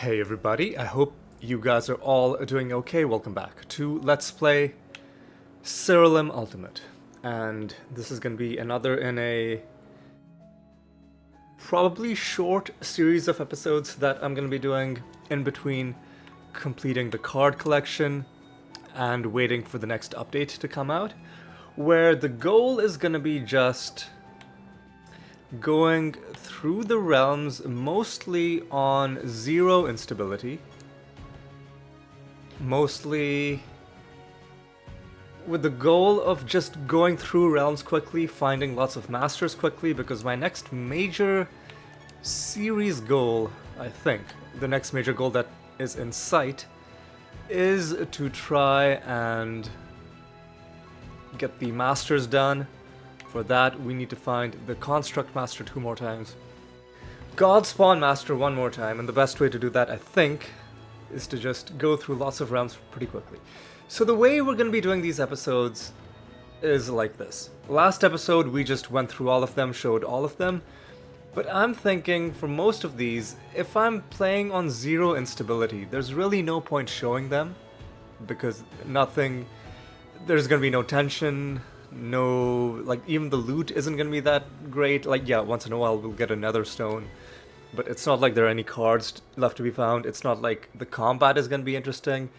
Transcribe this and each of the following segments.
Hey everybody, I hope you guys are all doing okay. Welcome back to Let's Play Siralim Ultimate. And this is going to be another in a probably short series of episodes that I'm going to be doing in between completing the card collection and waiting for the next update to come out, where the goal is going to be just going through the realms mostly on 0 instability, mostly with the goal of just going through realms quickly, finding lots of masters quickly, because my next major series goal, I think, the next major goal that is in sight, is to try and get the masters done. For that, we need to find the Construct Master 2 more times, God Spawn Master 1 more time, and the best way to do that, I think, is to just go through lots of realms pretty quickly. So the way we're going to be doing these episodes is like this. Last episode, we just went through all of them, showed all of them, but I'm thinking for most of these, if I'm playing on 0 instability, there's really no point showing them, because there's going to be no tension, even the loot isn't going to be that great. Yeah, once in a while we'll get a nether stone, but it's not like there are any cards left to be found. It's not like the combat is going to be interesting.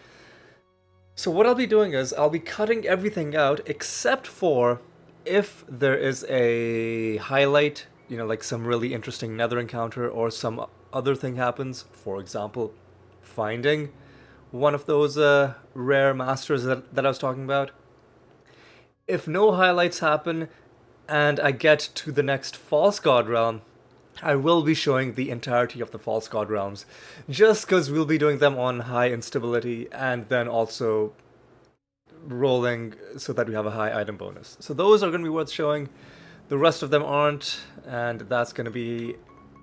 So what I'll be doing is I'll be cutting everything out except for if there is a highlight, like some really interesting nether encounter or some other thing happens. For example, finding one of those rare masters that I was talking about. If no highlights happen and I get to the next False God realm, I will be showing the entirety of the False God realms, just because we'll be doing them on high instability and then also rolling so that we have a high item bonus. So those are going to be worth showing. The rest of them aren't, and that's going to be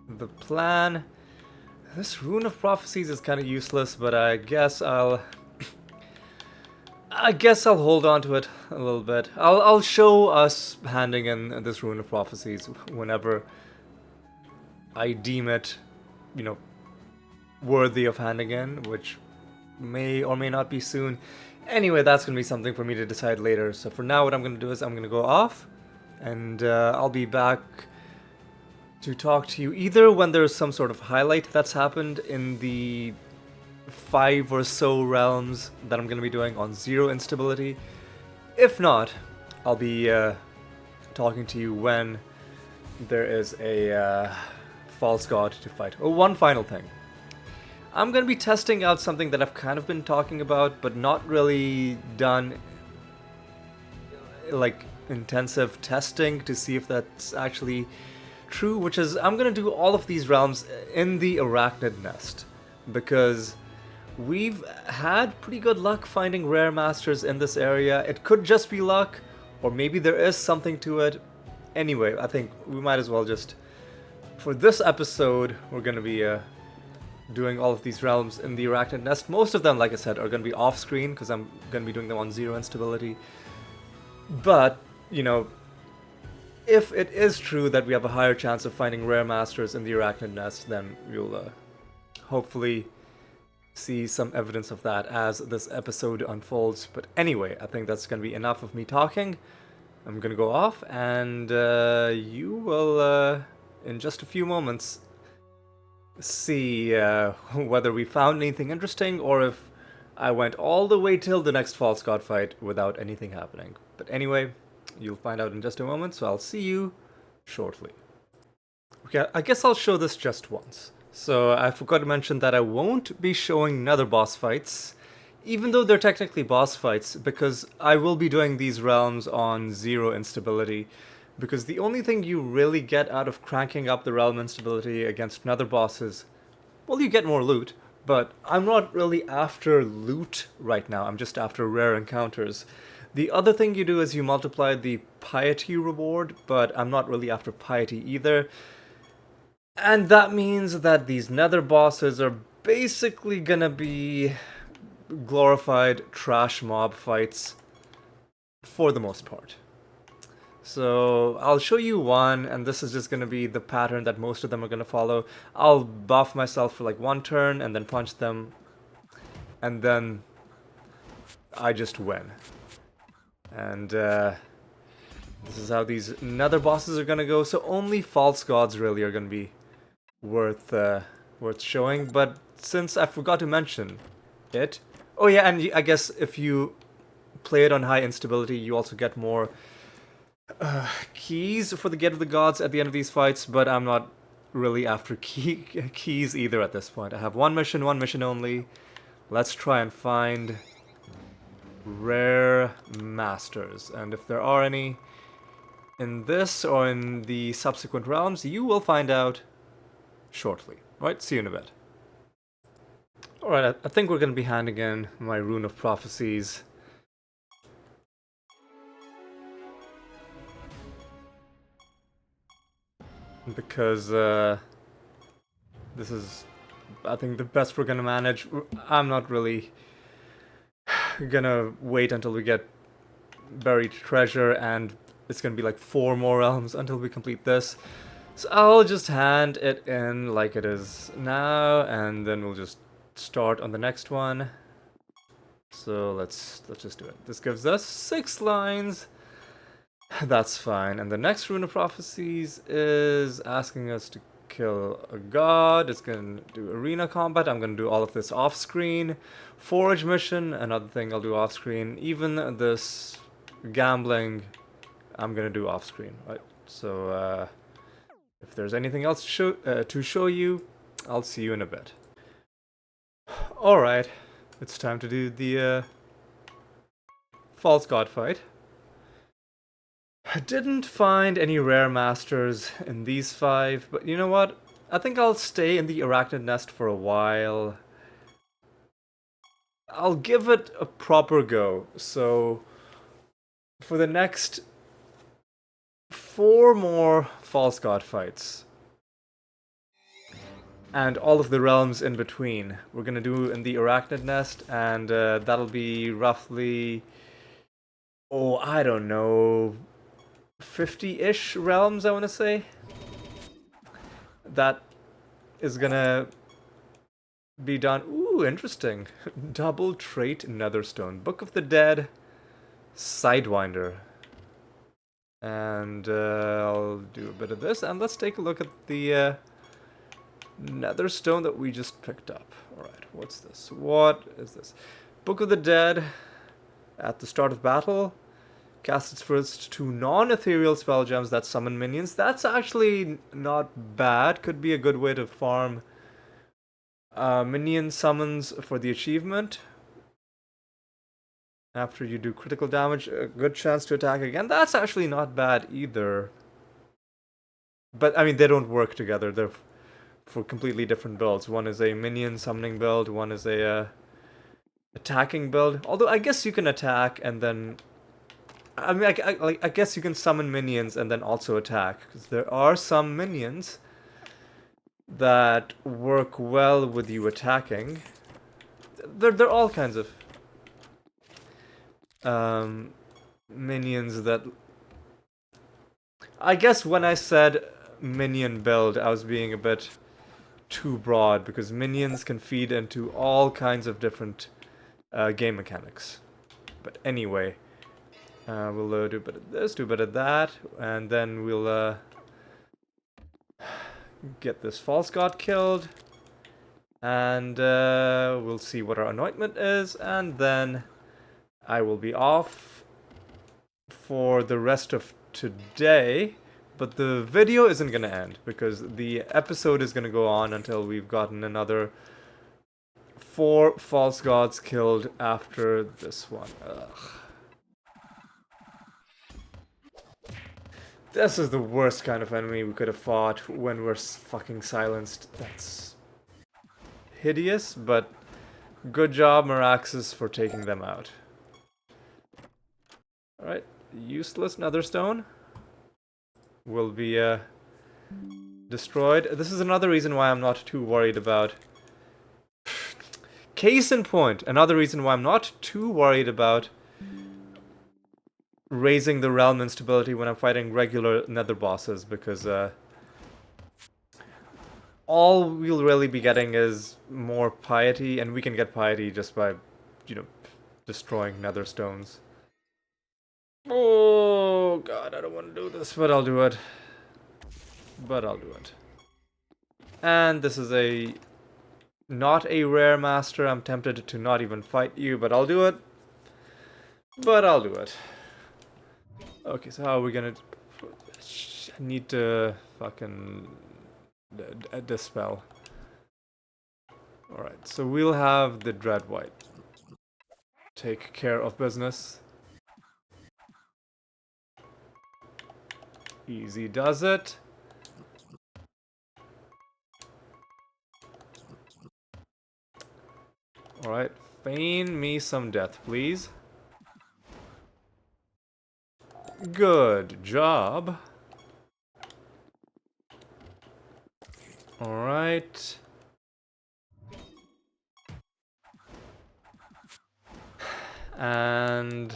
the plan. This Rune of Prophecies is kind of useless, but I guess I'll hold on to it a little bit. I'll show us handing in this Rune of Prophecies whenever I deem it, worthy of handing in, which may or may not be soon. Anyway, that's going to be something for me to decide later. So for now, what I'm going to do is I'm going to go off, and I'll be back to talk to you either when there's some sort of highlight that's happened in the 5 or so realms that I'm going to be doing on 0 instability. If not, I'll be talking to you when there is a false god to fight. Oh, one final thing. I'm going to be testing out something that I've kind of been talking about, but not really done intensive testing to see if that's actually true, which is I'm going to do all of these realms in the Arachnid Nest, because we've had pretty good luck finding rare masters in this area. It could just be luck, or maybe there is something to it. Anyway, I think we might as well just, for this episode, we're going to be doing all of these realms in the Arachnid Nest. Most of them, like I said, are going to be off-screen, because I'm going to be doing them on 0 instability. But, if it is true that we have a higher chance of finding rare masters in the Arachnid Nest, then we'll hopefully see some evidence of that as this episode unfolds. But anyway, I think that's going to be enough of me talking. I'm going to go off, and you will, in just a few moments, see whether we found anything interesting or if I went all the way till the next False God fight without anything happening. But anyway, you'll find out in just a moment, so I'll see you shortly. Okay, I guess I'll show this just once. So I forgot to mention that I won't be showing Nether boss fights, even though they're technically boss fights, because I will be doing these realms on 0 instability, because the only thing you really get out of cranking up the realm instability against Nether bosses, well, you get more loot, but I'm not really after loot right now, I'm just after rare encounters. The other thing you do is you multiply the piety reward, but I'm not really after piety either. And that means that these nether bosses are basically gonna be glorified trash mob fights for the most part. So I'll show you one, and this is just going to be the pattern that most of them are going to follow. I'll buff myself for like one turn and then punch them, and then I just win. And this is how these nether bosses are going to go. So only false gods really are going to be worth showing. But since I forgot to mention it, oh yeah, and I guess if you play it on high instability, you also get more keys for the Gate of the Gods at the end of these fights, but I'm not really after keys either at this point. I have one mission only. Let's try and find rare masters, and if there are any in this or in the subsequent realms, you will find out shortly. Alright, see you in a bit. Alright, I think we're going to be handing in my Rune of Prophecies. Because this is, I think, the best we're gonna manage. I'm not really gonna wait until we get buried treasure, and it's gonna be like 4 more realms until we complete this. So I'll just hand it in like it is now, and then we'll just start on the next one. So let's just do it. This gives us 6 lines. That's fine. And the next Rune of Prophecies is asking us to kill a god. It's going to do arena combat. I'm going to do all of this off screen. Forage mission, another thing I'll do off screen. Even this gambling, I'm going to do off screen. Right. So if there's anything else to show you, I'll see you in a bit. Alright, it's time to do the false god fight. I didn't find any rare masters in these 5, but you know what? I think I'll stay in the Arachnid Nest for a while. I'll give it a proper go. So, for the next 4 more false god fights, and all of the realms in between, we're gonna do in the Arachnid Nest, and that'll be roughly, oh, I don't know, 50-ish realms, I want to say. That is gonna be done. Ooh, interesting. Double trait Netherstone. Book of the Dead, Sidewinder. And I'll do a bit of this, and let's take a look at the Netherstone that we just picked up. Alright, what's this? What is this? Book of the Dead. At the start of battle, cast its first 2 non-ethereal spell gems that summon minions. That's actually not bad. Could be a good way to farm minion summons for the achievement. After you do critical damage, a good chance to attack again. That's actually not bad either. But, I mean, they don't work together. They're for completely different builds. One is a minion summoning build, one is a attacking build. Although, I guess you can attack and then... I mean, I guess you can summon minions and then also attack, because there are some minions that work well with you attacking. They're all kinds of minions that... I guess when I said minion build, I was being a bit too broad, because minions can feed into all kinds of different game mechanics. But anyway... we'll do a bit of this, do a bit of that, and then we'll get this false god killed, and we'll see what our anointment is, and then I will be off for the rest of today, but the video isn't going to end, because the episode is going to go on until we've gotten another 4 false gods killed after this one. Ugh. This is the worst kind of enemy we could have fought when we're fucking silenced. That's hideous, but good job, Meraxes, for taking them out. Alright, useless Netherstone will be destroyed. This is another reason why I'm not too worried about... Case in point, another reason why I'm not too worried about raising the realm instability when I'm fighting regular nether bosses, because all we'll really be getting is more piety, and we can get piety just by, you know, destroying nether stones. Oh god, I don't want to do this, but I'll do it. And this is not a rare master. I'm tempted to not even fight you, but I'll do it. Okay, so how are we gonna... I need to fucking dispel. Alright, so we'll have the Dread White take care of business. Easy does it. Alright, feign me some death, please. Good job. Alright. And...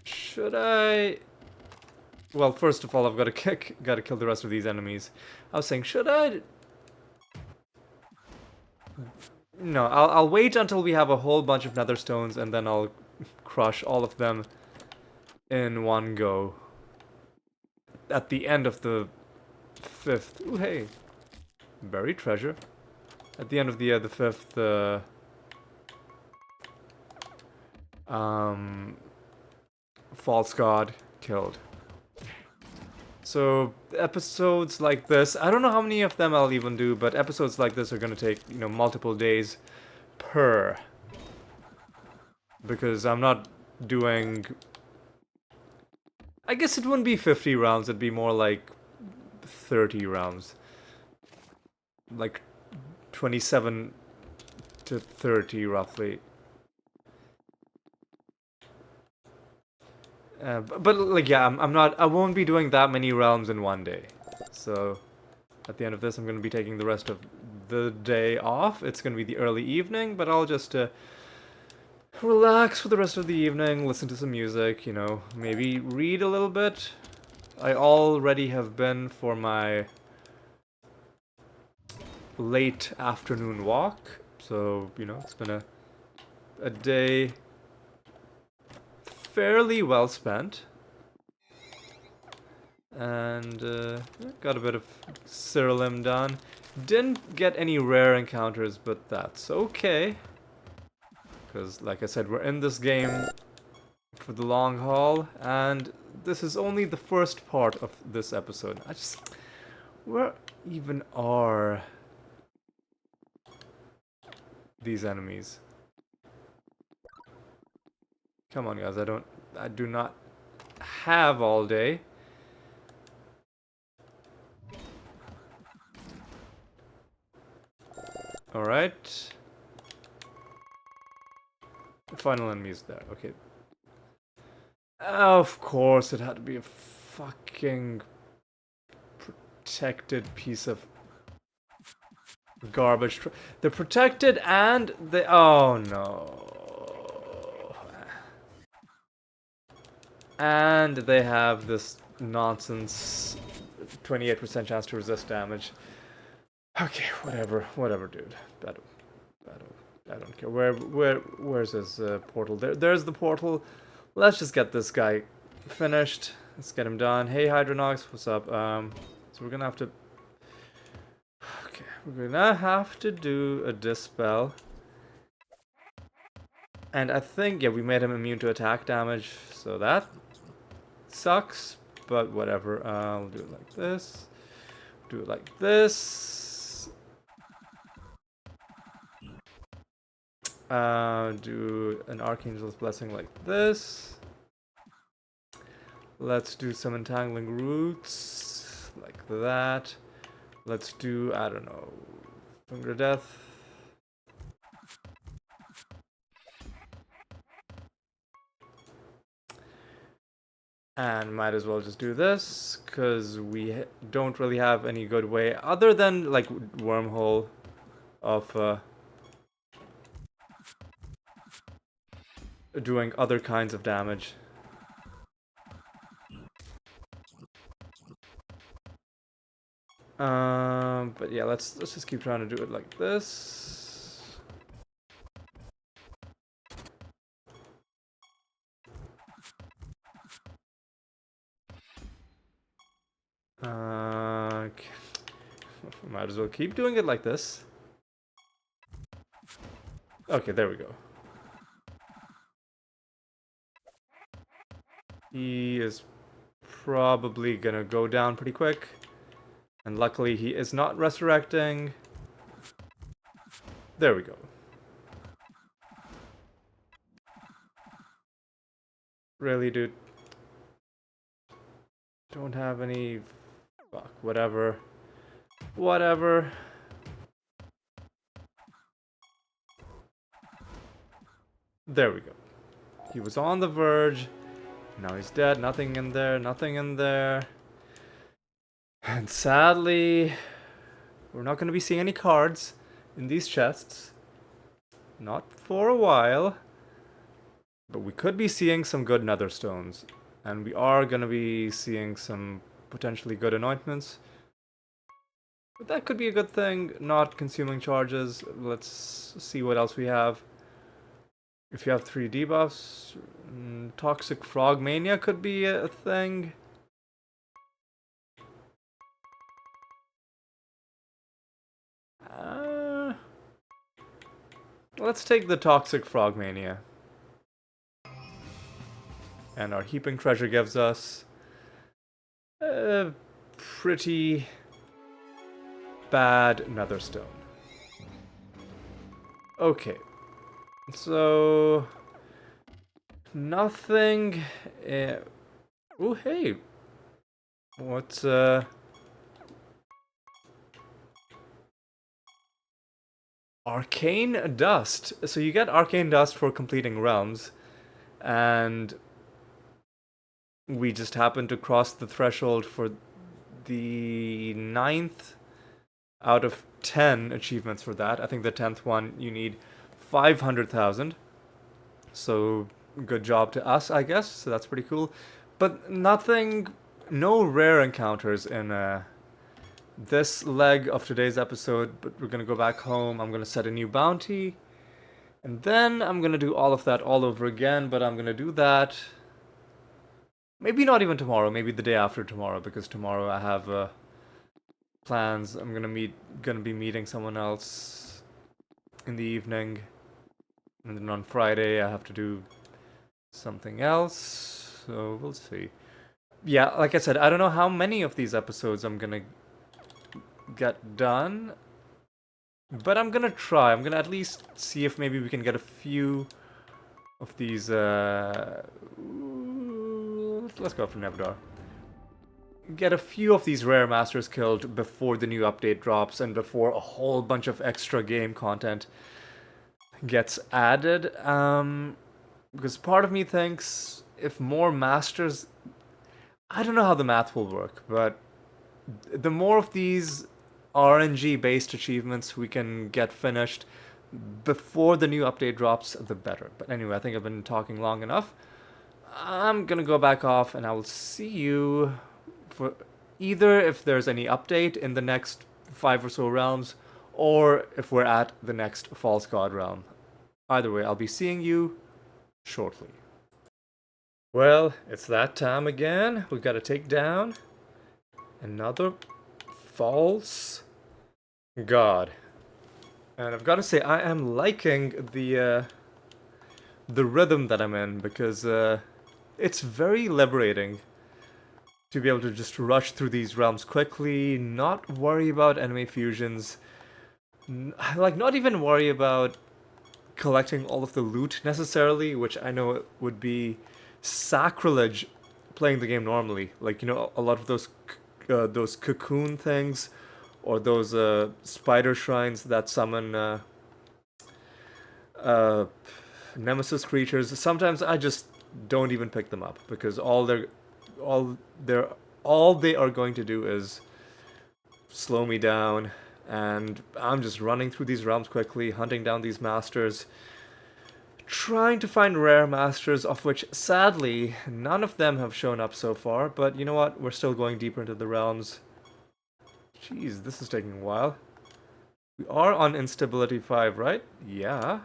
should I... well, first of all, I've got to kill the rest of these enemies. I was saying, should I... no, I'll wait until we have a whole bunch of nether stones, and then I'll crush all of them in one go. At the end of the 5th... ooh, hey. Buried treasure. At the end of the 5th, false god killed. So episodes like this, I don't know how many of them I'll even do, but episodes like this are gonna take, you know, multiple days per. Because I'm not doing... I guess it wouldn't be 50 rounds, it'd be more like 30 rounds. Like 27 to 30 roughly. But like, yeah, I won't be doing that many realms in one day. So at the end of this, I'm going to be taking the rest of the day off. It's going to be the early evening, but I'll just relax for the rest of the evening, listen to some music, you know, maybe read a little bit. I already have been for my late afternoon walk, so, you know, it's been a day fairly well spent. And got a bit of Siralim done. Didn't get any rare encounters, but that's okay. Because, like I said, we're in this game for the long haul, and this is only the first part of this episode. Where even are these enemies? Come on, guys, I do not have all day. Alright. The final enemy is there, okay. Of course, it had to be a fucking protected piece of garbage. They're protected and they... oh no. And they have this nonsense 28% chance to resist damage. Okay, whatever, dude. I don't care. Where's his portal? There's the portal. Let's just get this guy finished. Let's get him done. Hey, Hydronox, what's up? So we're gonna have to... okay, we're gonna have to do a dispel. And I think, yeah, we made him immune to attack damage, so that sucks, but whatever. I'll do it like this. Do it like this. Do an Archangel's Blessing like this. Let's do some Entangling Roots like that. Let's do, I don't know, Finger Death. And might as well just do this, because we don't really have any good way, other than, like, Wormhole of... doing other kinds of damage. But yeah, let's just keep trying to do it like this. Okay. Might as well keep doing it like this. Okay, there we go. He is probably gonna go down pretty quick. And luckily he is not resurrecting. There we go. Really, dude? Don't have any... Fuck, whatever. Whatever. There we go. He was on the verge. Now he's dead. Nothing in there. Nothing in there. And sadly, we're not going to be seeing any cards in these chests. Not for a while. But we could be seeing some good nether stones. And we are going to be seeing some potentially good anointments. But that could be a good thing. Not consuming charges. Let's see what else we have. If you have 3 debuffs, Toxic Frog Mania could be a thing. Let's take the Toxic Frog Mania. And our Heaping Treasure gives us a pretty bad nether stone. Okay. So... Nothing... Oh, hey! What's, Arcane Dust. So you get Arcane Dust for completing realms. And... we just happened to cross the threshold for the 9th out of 10 achievements for that. I think the 10th one you need 500,000. So good job to us, I guess. So that's pretty cool. But nothing, no rare encounters in this leg of today's episode. But we're gonna go back home. I'm gonna set a new bounty. And then I'm gonna do all of that all over again. But I'm gonna do that... maybe not even tomorrow, maybe the day after tomorrow, because tomorrow I have plans. I'm gonna be meeting someone else in the evening, and then on Friday I have to do something else. So we'll see. Yeah, like I said, I don't know how many of these episodes I'm gonna get done, but I'm gonna try. I'm gonna at least see if maybe we can get a few of these. Let's go for Nevdar. Get a few of these rare masters killed before the new update drops and before a whole bunch of extra game content gets added. Because part of me thinks if more masters... I don't know how the math will work, but the more of these RNG-based achievements we can get finished before the new update drops, the better. But anyway, I think I've been talking long enough. I'm gonna go back off and I will see you for either if there's any update in the next 5 or so realms, or if we're at the next False God realm. Either way, I'll be seeing you shortly. Well, it's that time again. We've got to take down another False God. And I've got to say, I am liking the rhythm that I'm in, because it's very liberating to be able to just rush through these realms quickly, not worry about enemy fusions, like not even worry about collecting all of the loot necessarily, which I know would be sacrilege playing the game normally. Like, you know, a lot of those cocoon things, or those spider shrines that summon nemesis creatures. Sometimes I just don't even pick them up, because all they are going to do is slow me down, and I'm just running through these realms quickly, hunting down these masters, trying to find rare masters, of which sadly none of them have shown up so far, but you know what, we're still going deeper into the realms. Jeez, this is taking a while. We are on instability 5, right? Yeah.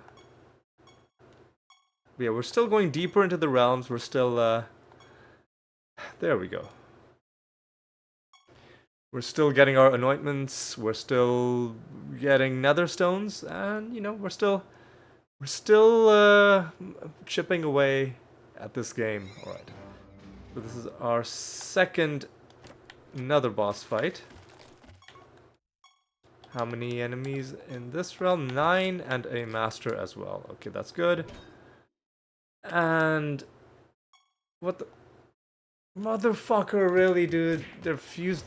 Yeah, we're still going deeper into the realms, we're still, there we go. We're still getting our anointments, we're still getting nether stones, and, you know, we're still chipping away at this game. Alright. So this is our second nether boss fight. How many enemies in this realm? 9 and a master as well. Okay, that's good. And what the motherfucker, really, dude? They're fused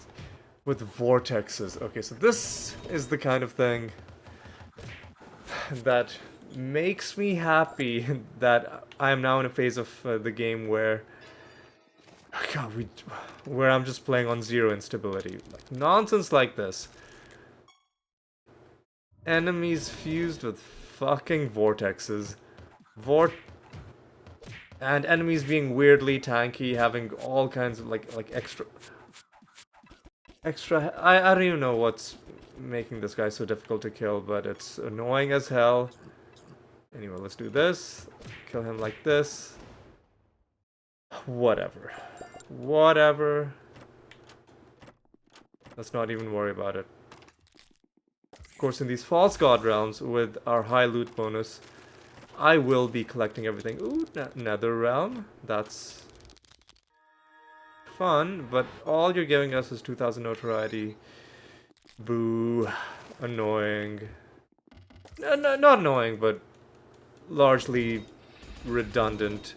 with vortexes. Okay, so this is the kind of thing that makes me happy that I am now in a phase of the game where where I'm just playing on 0 instability. Like, nonsense like this. Enemies fused with fucking vortexes. And enemies being weirdly tanky, having all kinds of like extra I don't even know what's making this guy so difficult to kill, but it's annoying as hell. Anyway, let's do this. Kill him like this. Whatever. Whatever. Let's not even worry about it. Of course, in these false god realms, with our high loot bonus, I will be collecting everything. Ooh, nether realm. That's fun, but all you're giving us is 2000 notoriety. Boo. Annoying. No, not annoying, but largely redundant.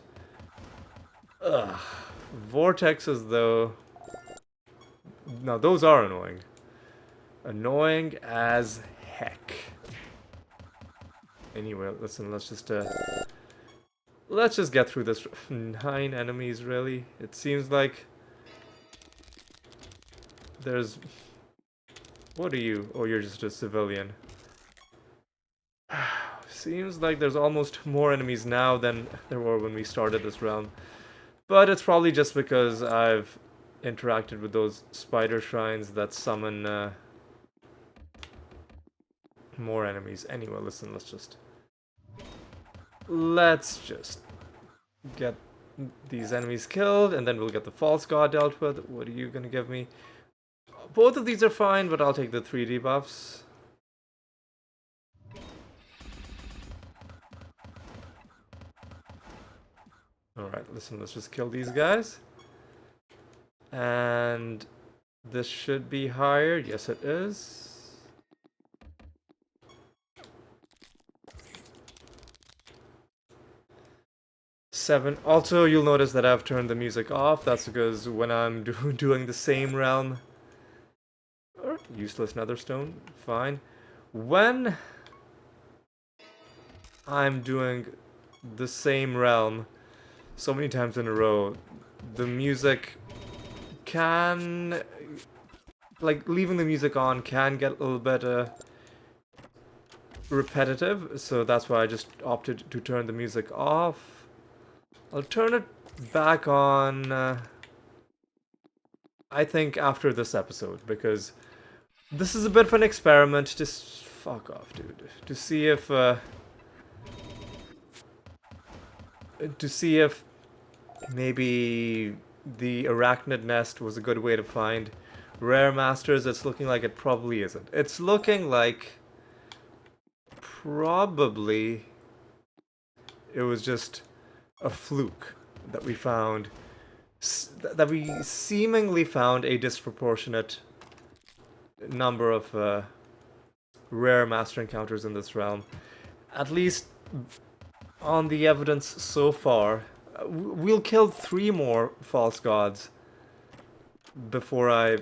Ugh. Vortexes, though. Now, those are annoying. Annoying as heck. Anyway, listen, let's just get through this. 9 enemies, really? It seems like there's... What are you? Oh, you're just a civilian. Seems like there's almost more enemies now than there were when we started this realm. But it's probably just because I've interacted with those spider shrines that summon more enemies. Anyway, listen, let's just get these enemies killed, and then we'll get the false god dealt with. What are you gonna give me? Both of these are fine, but I'll take the 3 debuffs. Alright, listen, let's just kill these guys. And this should be higher. Yes, it is. Seven. Also, you'll notice that I've turned the music off. That's because when I'm doing the same realm... Useless nether stone. Fine. When I'm doing the same realm so many times in a row, the music can... Like, leaving the music on can get a little bit repetitive, so that's why I just opted to turn the music off. I'll turn it back on, I think, after this episode, because this is a bit of an experiment. Just fuck off, dude. To see if maybe the arachnid nest was a good way to find rare masters. It's looking like it probably isn't. It's looking like probably it was just a fluke that we found, that we seemingly found a disproportionate number of rare master encounters in this realm. At least on the evidence so far. We'll kill 3 more false gods before I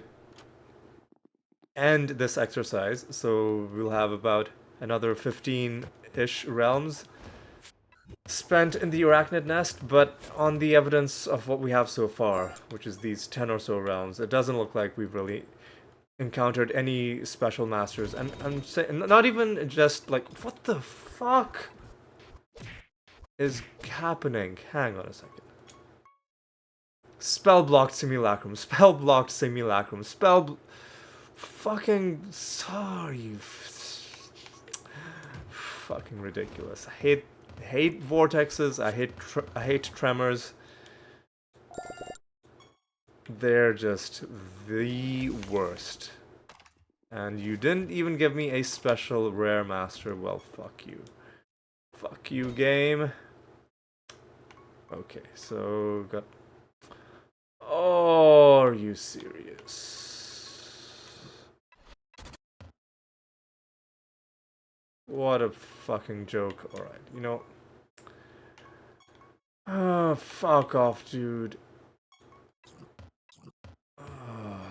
end this exercise, so we'll have about another 15-ish realms spent in the arachnid nest, but on the evidence of what we have so far, which is these 10 or so realms, it doesn't look like we've really encountered any special masters. And I'm saying, not even just like, what the fuck? is happening? Hang on a second. Spell blocked simulacrum. Spell blocked simulacrum. Fucking sorry. Fucking ridiculous. I hate vortexes. I hate tremors. They're just the worst. And you didn't even give me a special rare master. Well, fuck you. Fuck you, game. Okay, so got. Oh, are you serious? What a fucking joke. Alright, you know. Fuck off, dude.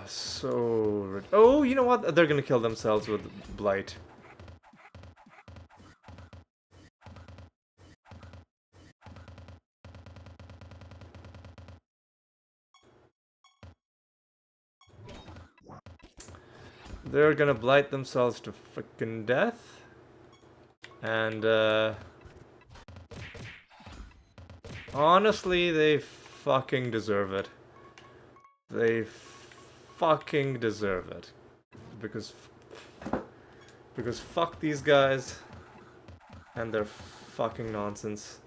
So. Oh, you know what? They're gonna kill themselves with Blight. They're gonna blight themselves to freaking death. And, honestly, they fucking deserve it. They fucking deserve it. Because fuck these guys. And their fucking nonsense.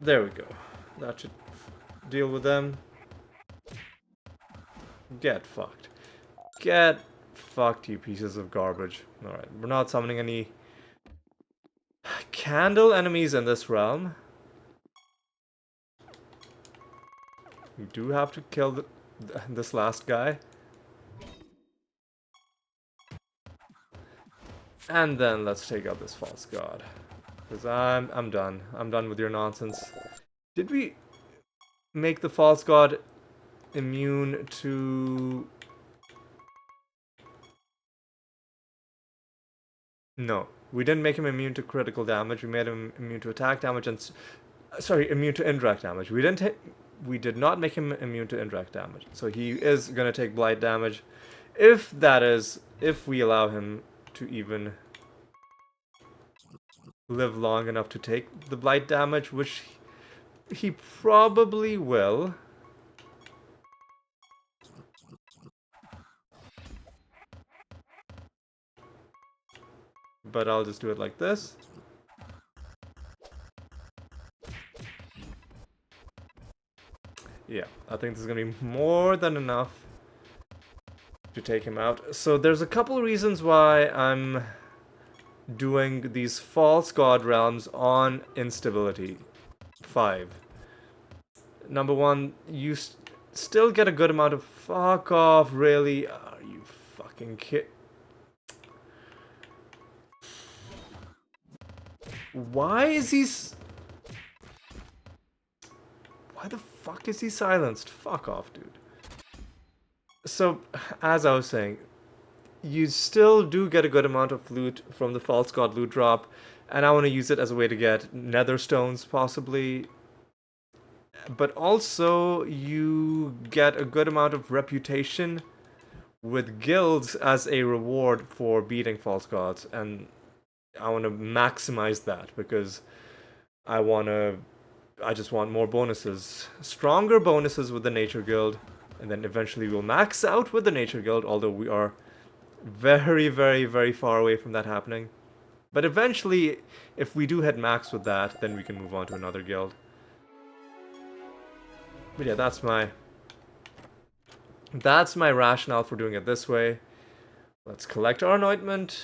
There we go. That should deal with them. Get fucked. Get fucked, you pieces of garbage. Alright, we're not summoning any candle enemies in this realm. You do have to kill this last guy. And then let's take out this false god. Because I'm done. I'm done with your nonsense. Did we make the false god immune to... No. We didn't make him immune to critical damage. We made him immune to attack damage and... Sorry, immune to indirect damage. We did not make him immune to indirect damage. So he is gonna take blight damage. If we allow him to even live long enough to take the blight damage, which he probably will. But I'll just do it like this. Yeah, I think this is gonna be more than enough to take him out. So there's a couple reasons why I'm doing these false god realms on instability 5. Number one, you still get a good amount of... Fuck off, really? Are you fucking kidding? Why is he... Why the fuck is he silenced? Fuck off, dude. So, as I was saying, you still do get a good amount of loot from the false god loot drop, and I want to use it as a way to get nether stones, possibly. But also, you get a good amount of reputation with guilds as a reward for beating false gods, and I want to maximize that because I just want more bonuses. Stronger bonuses with the Nature Guild, and then eventually we'll max out with the Nature Guild, although we are very, very, very far away from that happening. But eventually, if we do hit max with that, then we can move on to another guild. But yeah, that's my rationale for doing it this way. Let's collect our anointment,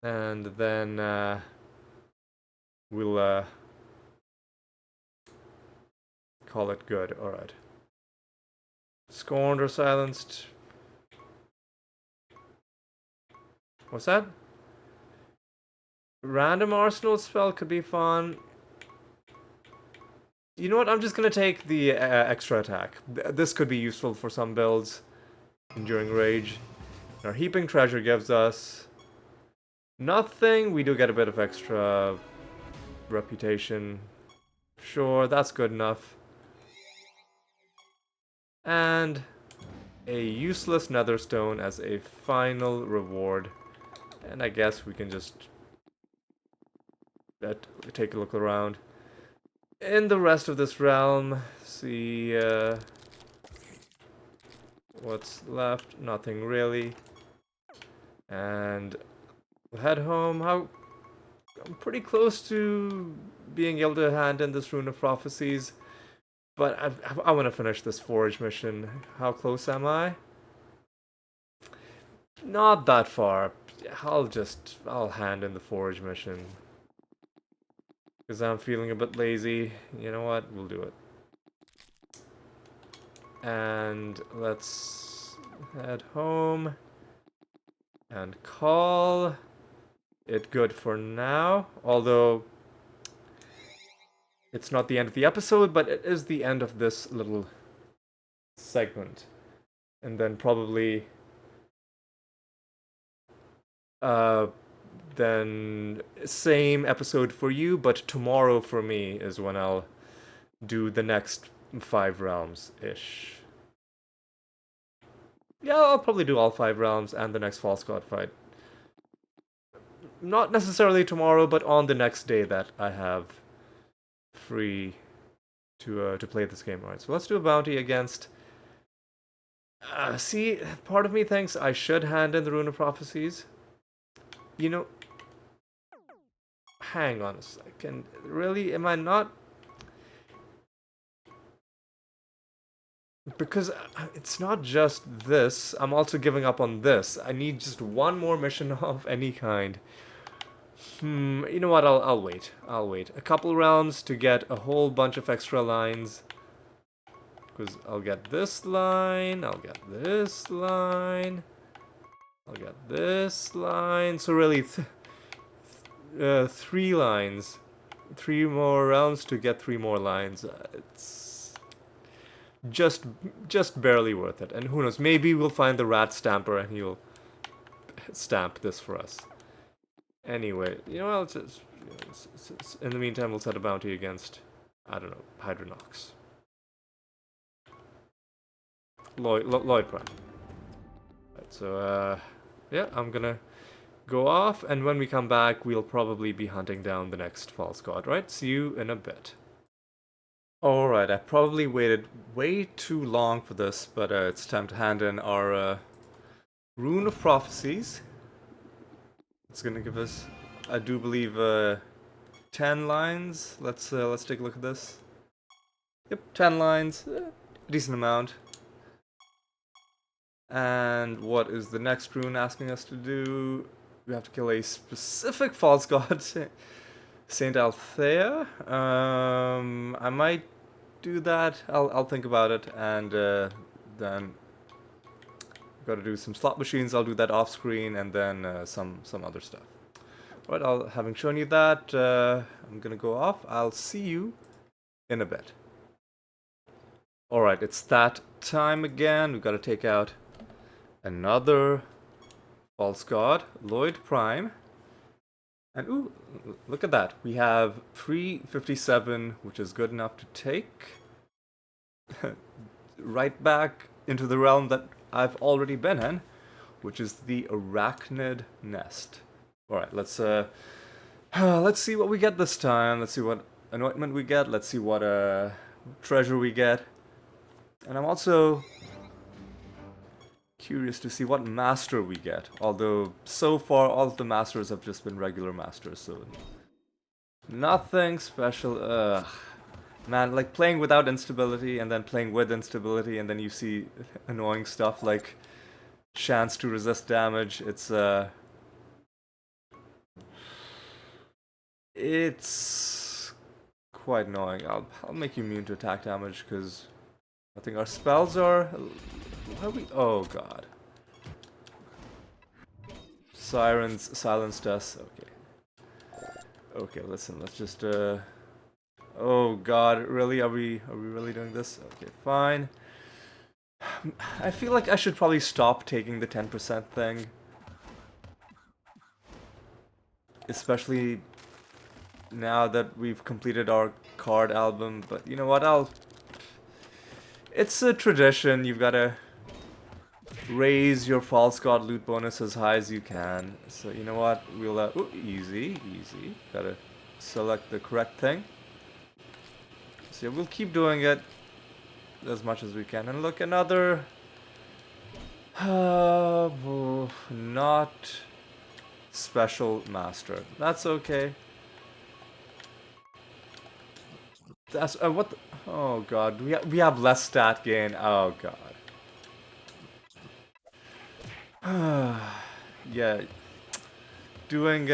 and then we'll call it good. Alright. Scorned or silenced. What's that? Random arsenal spell could be fun. You know what? I'm just gonna take the extra attack. This could be useful for some builds. Enduring Rage. Our Heaping Treasure gives us nothing. We do get a bit of extra reputation. Sure, that's good enough. And a useless nether stone as a final reward. And I guess we can just take a look around. In the rest of this realm, see what's left. Nothing really. And we'll head home. I'm pretty close to being able to hand in this Rune of Prophecies, but I want to finish this Forge mission. How close am I? Not that far. I'll hand in the Forge mission. Because I'm feeling a bit lazy. You know what? We'll do it. And let's head home and call it good for now. Although it's not the end of the episode, but it is the end of this little segment. And then probably then same episode for you, but tomorrow for me is when I'll do the next 5 realms-ish. Yeah, I'll probably do all 5 realms and the next False God fight. Not necessarily tomorrow, but on the next day that I have free to play this game. Alright, so let's do a bounty against... see, part of me thinks I should hand in the Rune of Prophecies. You know... Hang on a second. Really? Am I not... Because it's not just this. I'm also giving up on this. I need just one more mission of any kind. You know what? I'll wait. I'll wait. A couple rounds to get a whole bunch of extra lines. Because I'll get this line. I'll get this line. I'll get this line. So really, 3 lines. 3 more rounds to get 3 more lines. It's just barely worth it. And who knows? Maybe we'll find the rat stamper and he'll stamp this for us. Anyway, you know, in the meantime, we'll set a bounty against, I don't know, Hydronox. Lloyd Prime. Right, so, yeah, I'm gonna go off, and when we come back, we'll probably be hunting down the next False God, right? See you in a bit. Alright, I probably waited way too long for this, but it's time to hand in our Rune of Prophecies. It's gonna give us, I do believe, 10 lines. Let's take a look at this. Yep, 10 lines, decent amount. And what is the next rune asking us to do? We have to kill a specific false god, Saint Althea. I might do that. I'll think about it, and then gotta do some slot machines. I'll do that off screen, and then some other stuff. Alright, having shown you that, I'm gonna go off. I'll see you in a bit. Alright, it's that time again. We've got to take out another false god, Lloyd Prime. And ooh, look at that. We have 357, which is good enough to take right back into the realm that I've already been in, which is the Arachnid Nest. Alright, let's see what we get this time. Let's see what anointment we get. Let's see what treasure we get. And I'm also curious to see what master we get. Although, so far, all of the masters have just been regular masters, so... Nothing special. Ugh. Man, like playing without instability and then playing with instability and then you see annoying stuff like chance to resist damage. It's quite annoying. I'll make you immune to attack damage because I think our spells are... Oh god. Sirens silenced us. Okay. Okay, listen, let's just oh god, really? Are we really doing this? Okay, fine. I feel like I should probably stop taking the 10% thing. Especially now that we've completed our card album, but you know what, it's a tradition, you've gotta raise your false god loot bonus as high as you can. So you know what, we'll ooh, easy. Gotta select the correct thing. So we'll keep doing it as much as we can. And look, another... not special master. That's okay. That's... what the, oh god, we have less stat gain. Oh god. Yeah. Doing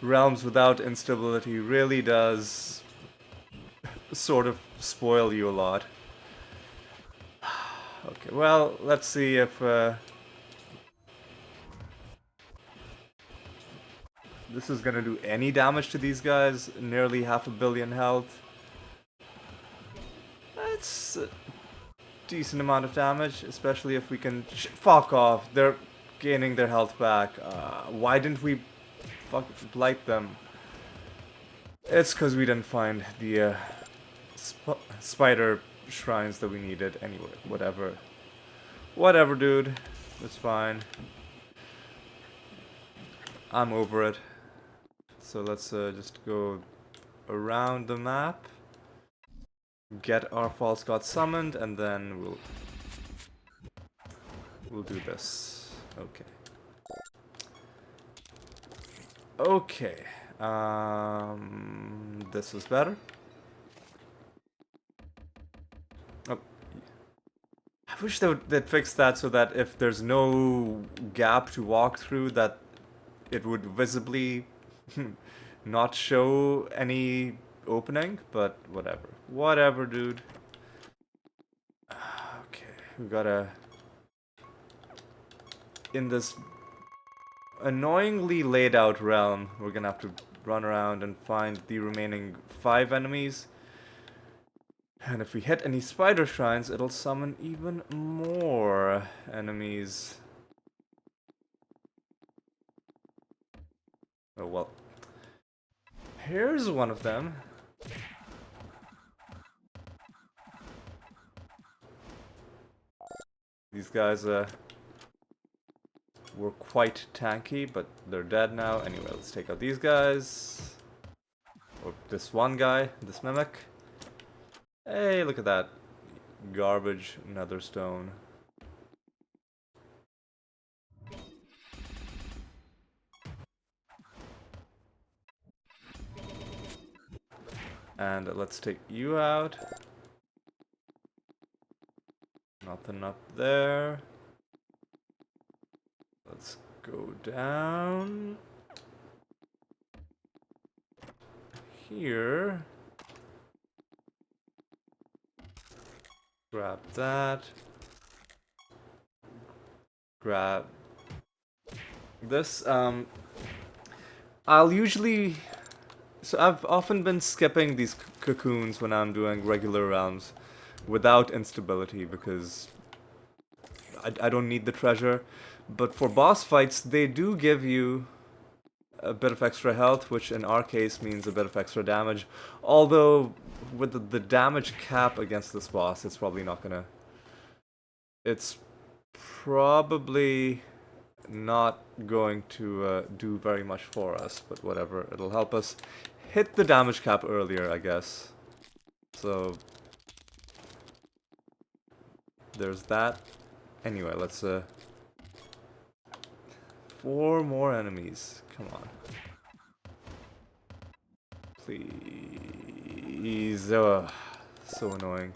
realms without instability really does sort of spoil you a lot. Okay, well, let's see if this is gonna do any damage to these guys. Nearly 500 million health. That's a decent amount of damage, especially if we can... fuck off, they're gaining their health back. Why didn't we blight them? It's because we didn't find the spider shrines that we needed. Anyway, whatever. Whatever, dude. It's fine. I'm over it. So let's just go around the map. Get our false god summoned, and then we'll do this. Okay. Okay. This is better. Oh. I wish they'd fix that so that if there's no gap to walk through, that it would visibly not show any opening, but whatever. Whatever, dude. Okay, we gotta... in this annoyingly laid out realm, we're gonna have to run around and find the remaining 5 enemies. And if we hit any spider shrines, it'll summon even more enemies. Oh well. Here's one of them. These guys were quite tanky, but they're dead now. Anyway, let's take out these guys. Or this one guy, this mimic. Hey, look at that. Garbage nether stone. And let's take you out. Nothing up there. Let's go down. Here. Grab that. Grab this. I'll usually... So I've often been skipping these cocoons when I'm doing regular realms without instability because I don't need the treasure. But for boss fights, they do give you a bit of extra health, which in our case means a bit of extra damage. Although, with the damage cap against this boss, it's probably not gonna... It's probably not going to do very much for us, but whatever. It'll help us hit the damage cap earlier, I guess. So... there's that. Anyway, let's... 4 more enemies. Come on. Please. So annoying.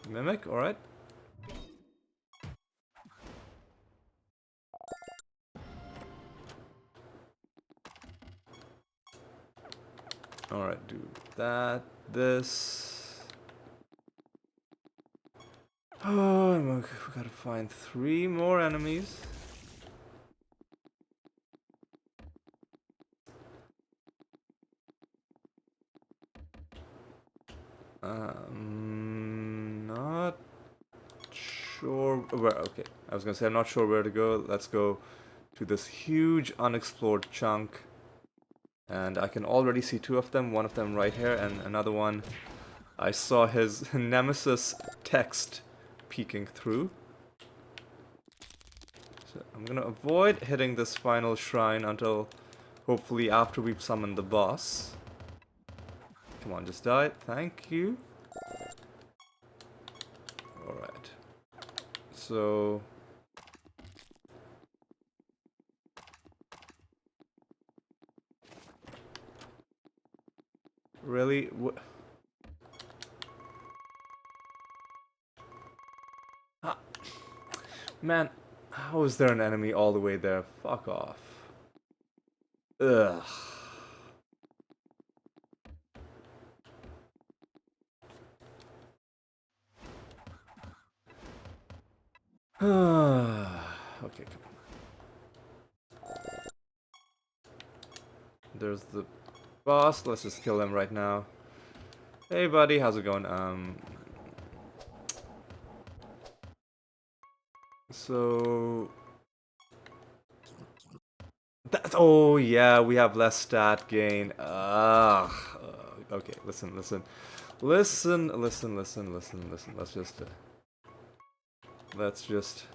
Mimic, alright. Alright, do that. This. Oh, we gotta find 3 more enemies. Not sure where. Okay, I was gonna say I'm not sure where to go. Let's go to this huge unexplored chunk, and I can already see 2 of them. One of them right here, and another one. I saw his nemesis text peeking through. I'm gonna avoid hitting this final shrine until hopefully after we've summoned the boss. Come on, just die. Thank you. Alright. So... Really? Ah, man, how is there an enemy all the way there? Fuck off. Ugh. Okay, come on. There's the boss. Let's just kill him right now. Hey, buddy, how's it going? So... oh, yeah, we have less stat gain. Ugh. Okay, listen. Let's just...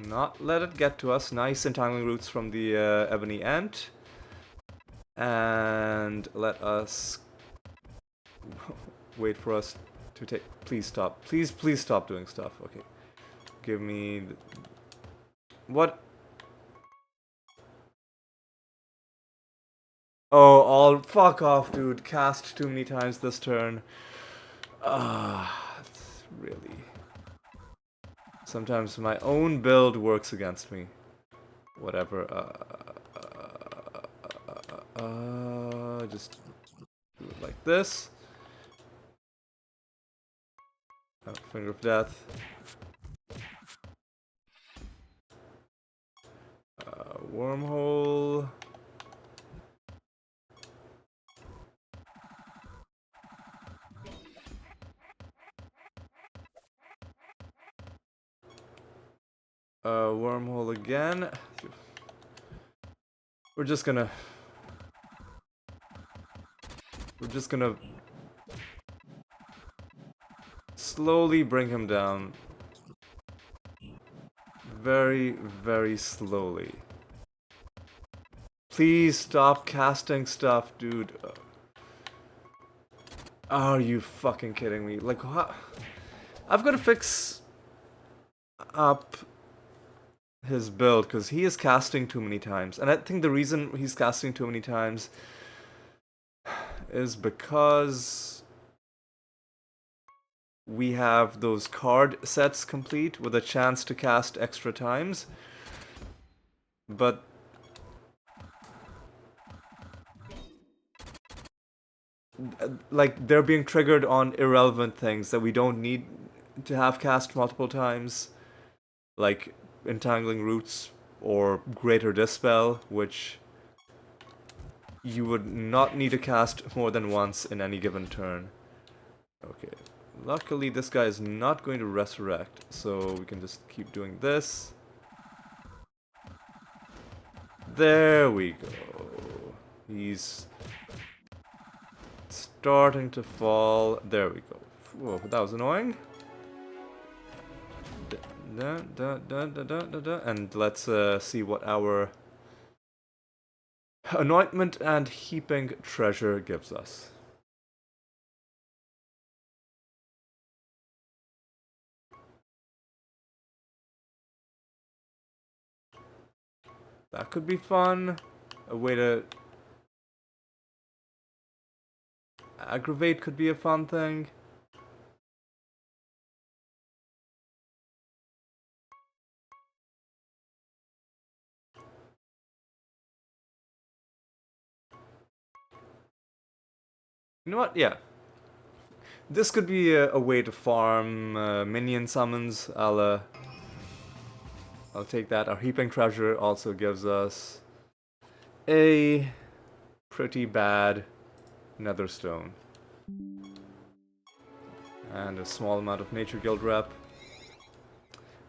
not let it get to us. Nice entangling roots from the ebony ant. And let us... wait for us to take... Please stop. Please stop doing stuff. Okay. Give me... what? Oh, all... fuck off, dude. Cast too many times this turn. Really... sometimes my own build works against me. Whatever. Just do it like this. Finger of death. Wormhole. Wormhole again. We're just gonna slowly bring him down. Very, very slowly. Please stop casting stuff, dude. Are you fucking kidding me? Like, what? I've got to fix up his build because he is casting too many times. And I think the reason he's casting too many times is because we have those card sets complete with a chance to cast extra times. But like, they're being triggered on irrelevant things that we don't need to have cast multiple times, like entangling roots or greater dispel, which you would not need to cast more than once in any given turn. Okay, luckily this guy is not going to resurrect, so we can just keep doing this. There we go. He's starting to fall. There we go. Whoa, that was annoying. And let's see what our anointment and heaping treasure gives us. That could be fun. A way to aggravate could be a fun thing. You know what? Yeah. This could be a way to farm minion summons. I'll take that. Our heaping treasure also gives us a pretty bad nether stone. And a small amount of nature guild rep.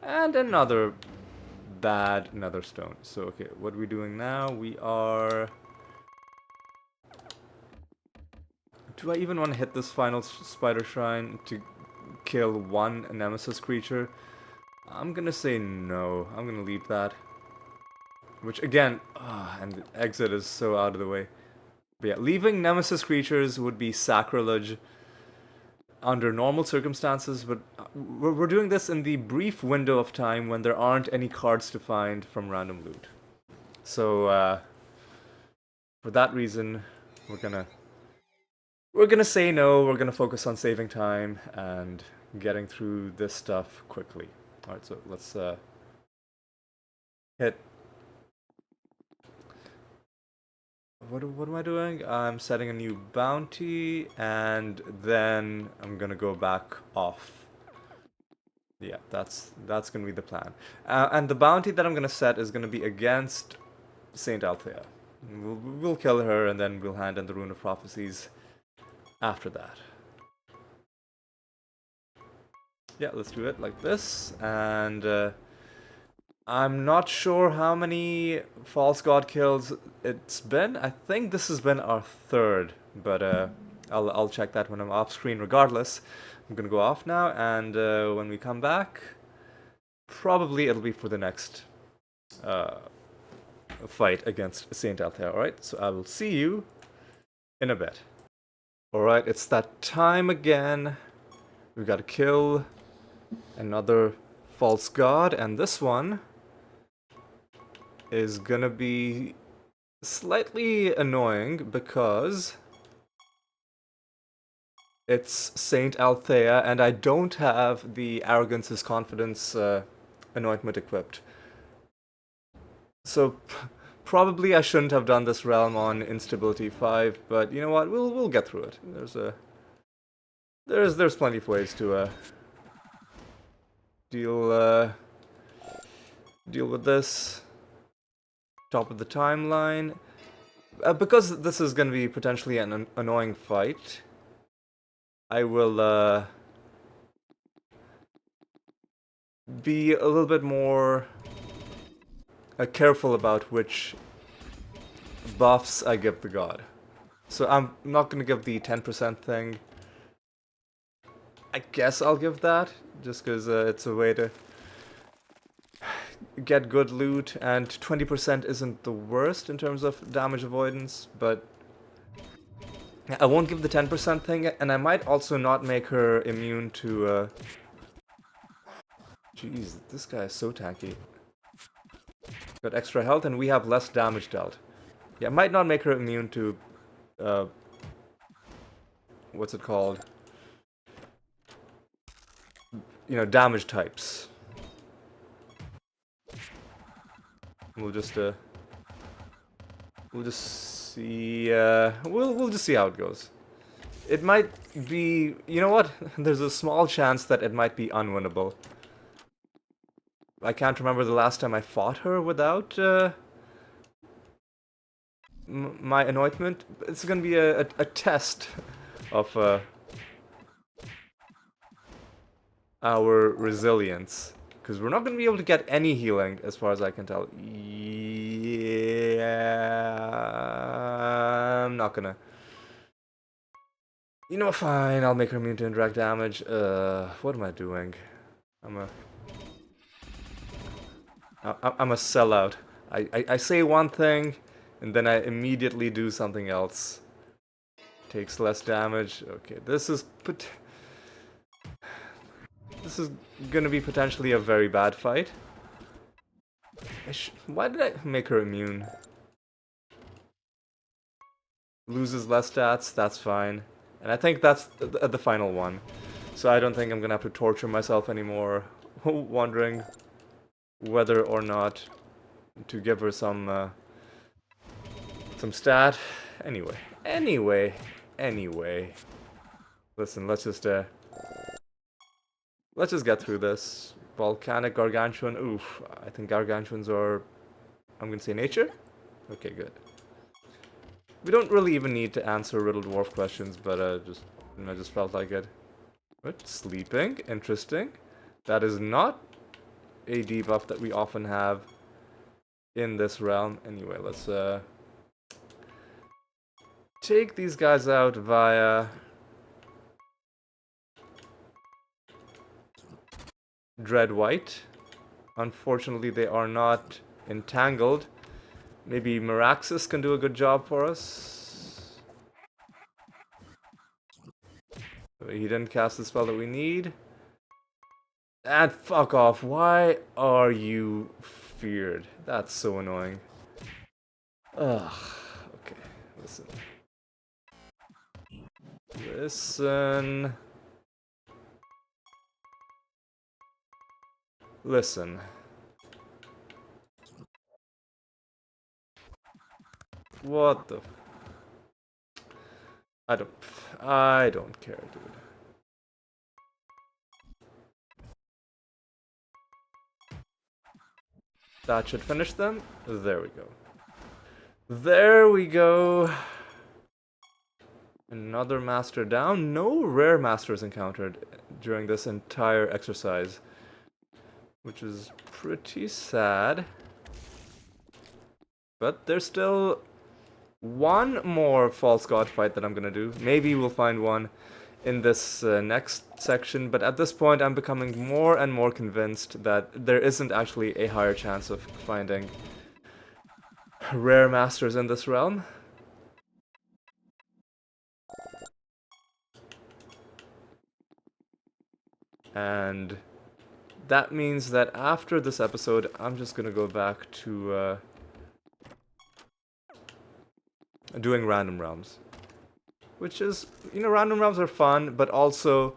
And another bad nether stone. So okay, what are we doing now? We are... do I even want to hit this final spider shrine to kill one nemesis creature? I'm gonna say no. I'm gonna leave that. Which again, and the exit is so out of the way. But yeah, leaving Nemesis creatures would be sacrilege under normal circumstances, but we're doing this in the brief window of time when there aren't any cards to find from random loot. So, for that reason, we're gonna say no. We're gonna focus on saving time and getting through this stuff quickly. All right, so let's hit. What am I doing? I'm setting a new bounty, and then I'm gonna go back off. Yeah, that's gonna be the plan. And the bounty that I'm gonna set is gonna be against Saint Althea. We'll kill her, and then we'll hand in the Rune of Prophecies after that. Yeah, let's do it like this, and I'm not sure how many false god kills it's been. I think this has been our third, but I'll check that when I'm off screen. Regardless, I'm gonna go off now, and when we come back, probably it'll be for the next fight against Saint Althea. All right, so I will see you in a bit. All right, it's that time again. We gotta kill another false god, and this one is gonna be slightly annoying because it's Saint Althea, and I don't have the Arrogance is Confidence anointment equipped. So probably I shouldn't have done this realm on instability 5, but you know what? We'll get through it. There's plenty of ways to deal with this. Top of the timeline. Because this is going to be potentially an annoying fight, I will be a little bit more careful about which buffs I give the god. So I'm not going to give the 10% thing. I guess I'll give that, just because it's a way to get good loot, and 20% isn't the worst in terms of damage avoidance, but I won't give the 10% thing, and I might also not make her immune to, Jeez, this guy is so tanky. Got extra health, and we have less damage dealt. Yeah, I might not make her immune to, what's it called? You know, damage types. We'll just see, we'll just see how it goes. It might be, you know what? There's a small chance that it might be unwinnable. I can't remember the last time I fought her without my anointment. It's gonna be a test of our resilience. Because we're not going to be able to get any healing, as far as I can tell. Yeah, I'm not gonna. You know, fine. I'll make her immune to indirect damage. What am I doing? I'm a sellout. I say one thing, and then I immediately do something else. Takes less damage. Okay, this is gonna be potentially a very bad fight. Why did I make her immune? Loses less stats, that's fine. And I think that's the final one. So I don't think I'm gonna have to torture myself anymore, wondering whether or not to give her some stat. Anyway. Listen, let's just get through this. Volcanic Gargantuan. Oof, I think Gargantuans are, I'm gonna say nature? Okay, good. We don't really even need to answer Riddle Dwarf questions, but I just felt like it. What? Sleeping? Interesting. That is not a debuff that we often have in this realm. Anyway, let's take these guys out via Dread White. Unfortunately, they are not entangled. Maybe Meraxis can do a good job for us. He didn't cast the spell that we need. And fuck off. Why are you feared? That's so annoying. Ugh. Okay, listen. Listen. Listen. What the... I don't care, dude. That should finish them. There we go. There we go. Another master down. No rare masters encountered during this entire exercise, which is pretty sad. But there's still one more false god fight that I'm gonna do. Maybe we'll find one in this next section, but at this point I'm becoming more and more convinced that there isn't actually a higher chance of finding rare masters in this realm. And that means that after this episode, I'm just gonna go back to doing random realms. Which is, you know, random realms are fun, but also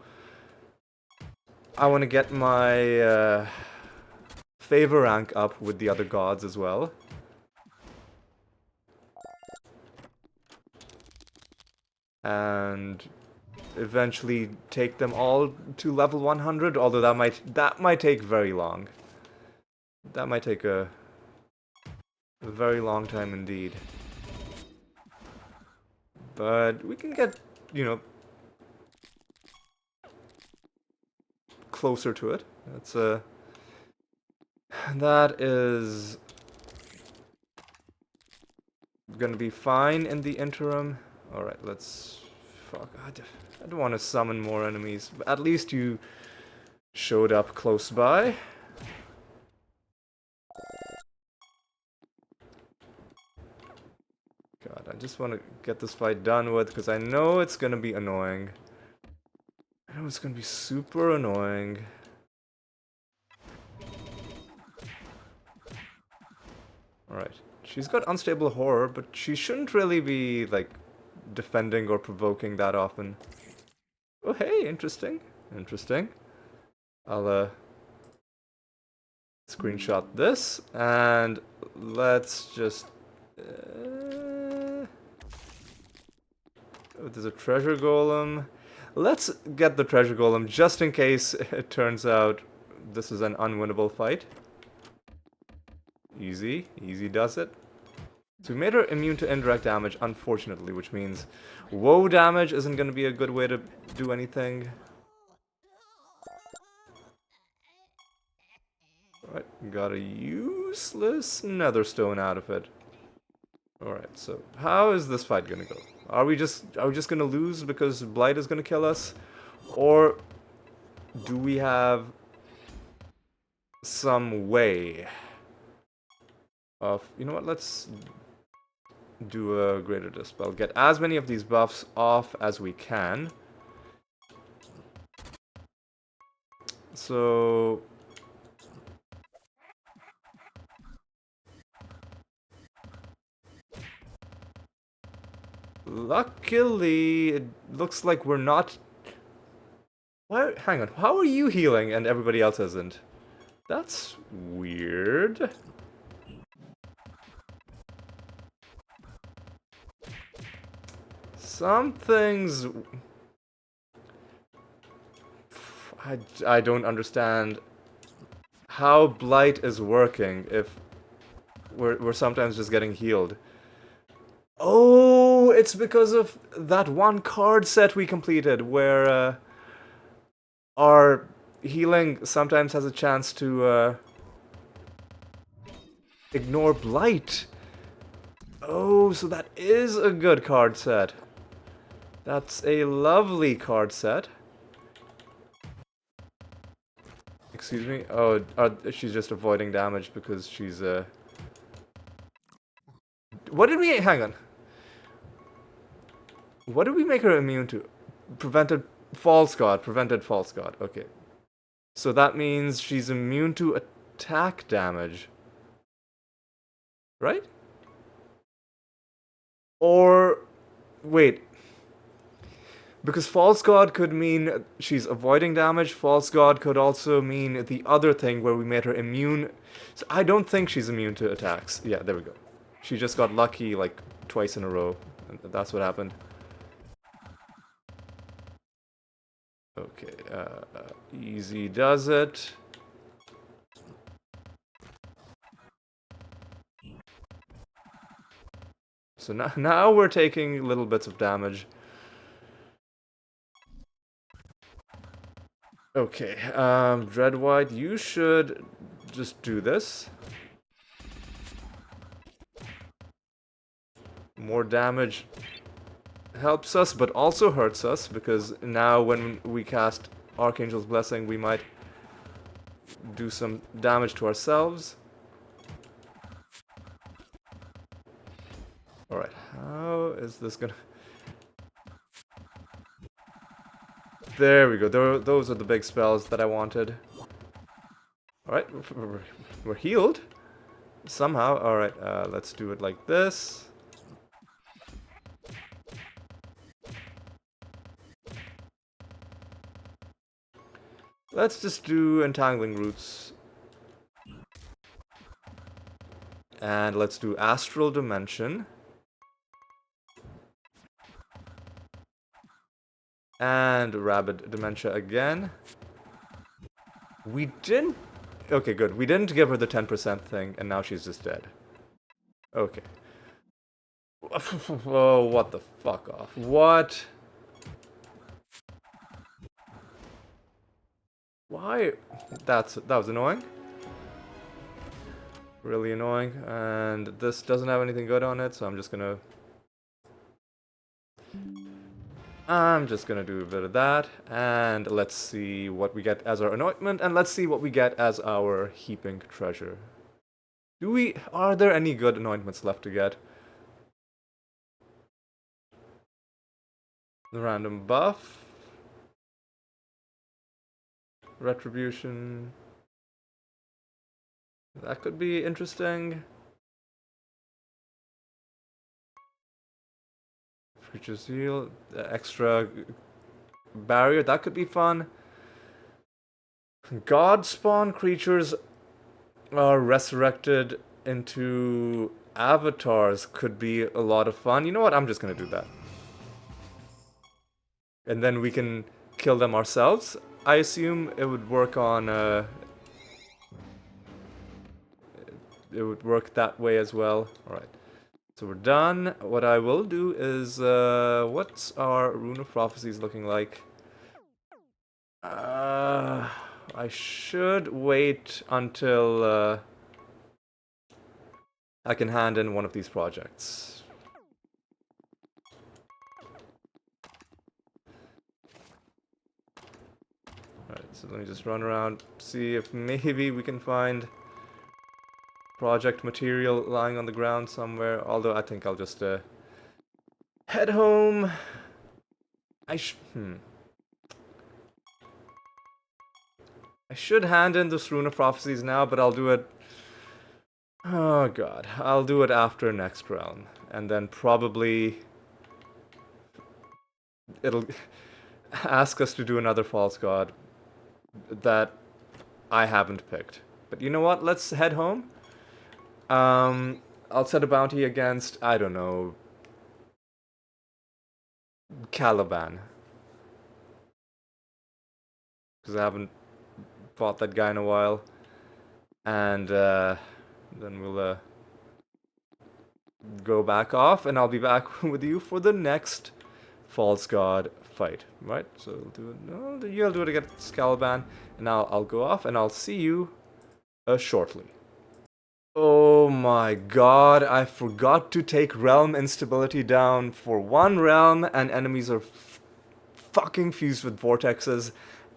I want to get my favor rank up with the other gods as well. And eventually take them all to level 100, although that might take very long. That might take a very long time indeed. But we can get, you know, closer to it. That is gonna be fine in the interim. Alright, let's... Fuck, I don't want to summon more enemies. But at least you showed up close by. God, I just want to get this fight done with, because I know it's gonna be annoying. I know it's gonna be super annoying. Alright. She's got unstable horror, but she shouldn't really be, like, defending or provoking that often. Oh, hey, interesting. Interesting. I'll, screenshot this, and let's just... Oh, there's a treasure golem. Let's get the treasure golem, just in case it turns out this is an unwinnable fight. Easy. Easy does it. So we made her immune to indirect damage, unfortunately, which means woe damage isn't going to be a good way to do anything. Alright, got a useless nether stone out of it. Alright, so how is this fight going to go? Are we just going to lose because Blight is going to kill us? Or do we have some way of... You know what, let's do a greater dispel. Get as many of these buffs off as we can. So... Luckily, it looks like we're not... Why? Hang on, how are you healing and everybody else isn't? That's weird. Something's... I don't understand how Blight is working if we're sometimes just getting healed. Oh, it's because of that one card set we completed where our healing sometimes has a chance to ignore Blight. Oh, so that is a good card set. That's a lovely card set. Excuse me? Oh, she's just avoiding damage because she's, What did we... Hang on. What did we make her immune to? Prevented false god. Prevented false god. Okay. So that means she's immune to attack damage. Right? Or... Wait. Because false god could mean she's avoiding damage. False god could also mean the other thing where we made her immune. So I don't think she's immune to attacks. Yeah, there we go. She just got lucky like twice in a row. And that's what happened. Okay, easy does it. So now we're taking little bits of damage. Okay, Dread White, you should just do this. More damage helps us, but also hurts us, because now when we cast Archangel's Blessing, we might do some damage to ourselves. Alright, how is this gonna... There we go, those are the big spells that I wanted. Alright, we're healed. Somehow, alright, let's do it like this. Let's just do Entangling Roots. And let's do Astral Dimension. And Rabid Dementia again. We didn't... Okay, good. We didn't give her the 10% thing, and now she's just dead. Okay. Oh, what the fuck off. What? Why? That was annoying. Really annoying. And this doesn't have anything good on it, so I'm just gonna do a bit of that. And let's see what we get as our anointment, and let's see what we get as our heaping treasure. Are there any good anointments left to get? The random buff. Retribution. That could be interesting. Creatures heal. Extra barrier. That could be fun. God spawn creatures are resurrected into avatars. Could be a lot of fun. You know what? I'm just gonna do that. And then we can kill them ourselves. I assume it would work on, it would work that way as well. Alright. So we're done. What I will do is, what's our Rune of Prophecies looking like? I should wait until, I can hand in one of these projects. Alright, so let me just run around, see if maybe we can find project material lying on the ground somewhere. Although I think I'll just head home. I should hand in this Rune of Prophecies now, but I'll do it... Oh god, I'll do it after next realm. And then probably... it'll ask us to do another false god that I haven't picked. But you know what? Let's head home. I'll set a bounty against, I don't know, Caliban. Because I haven't fought that guy in a while. And then we'll go back off, and I'll be back with you for the next false god fight, right? So we'll do it. No, you'll do it against Caliban, and I'll go off, and I'll see you shortly. Oh my god, I forgot to take realm instability down for one realm, and enemies are fucking fused with vortexes,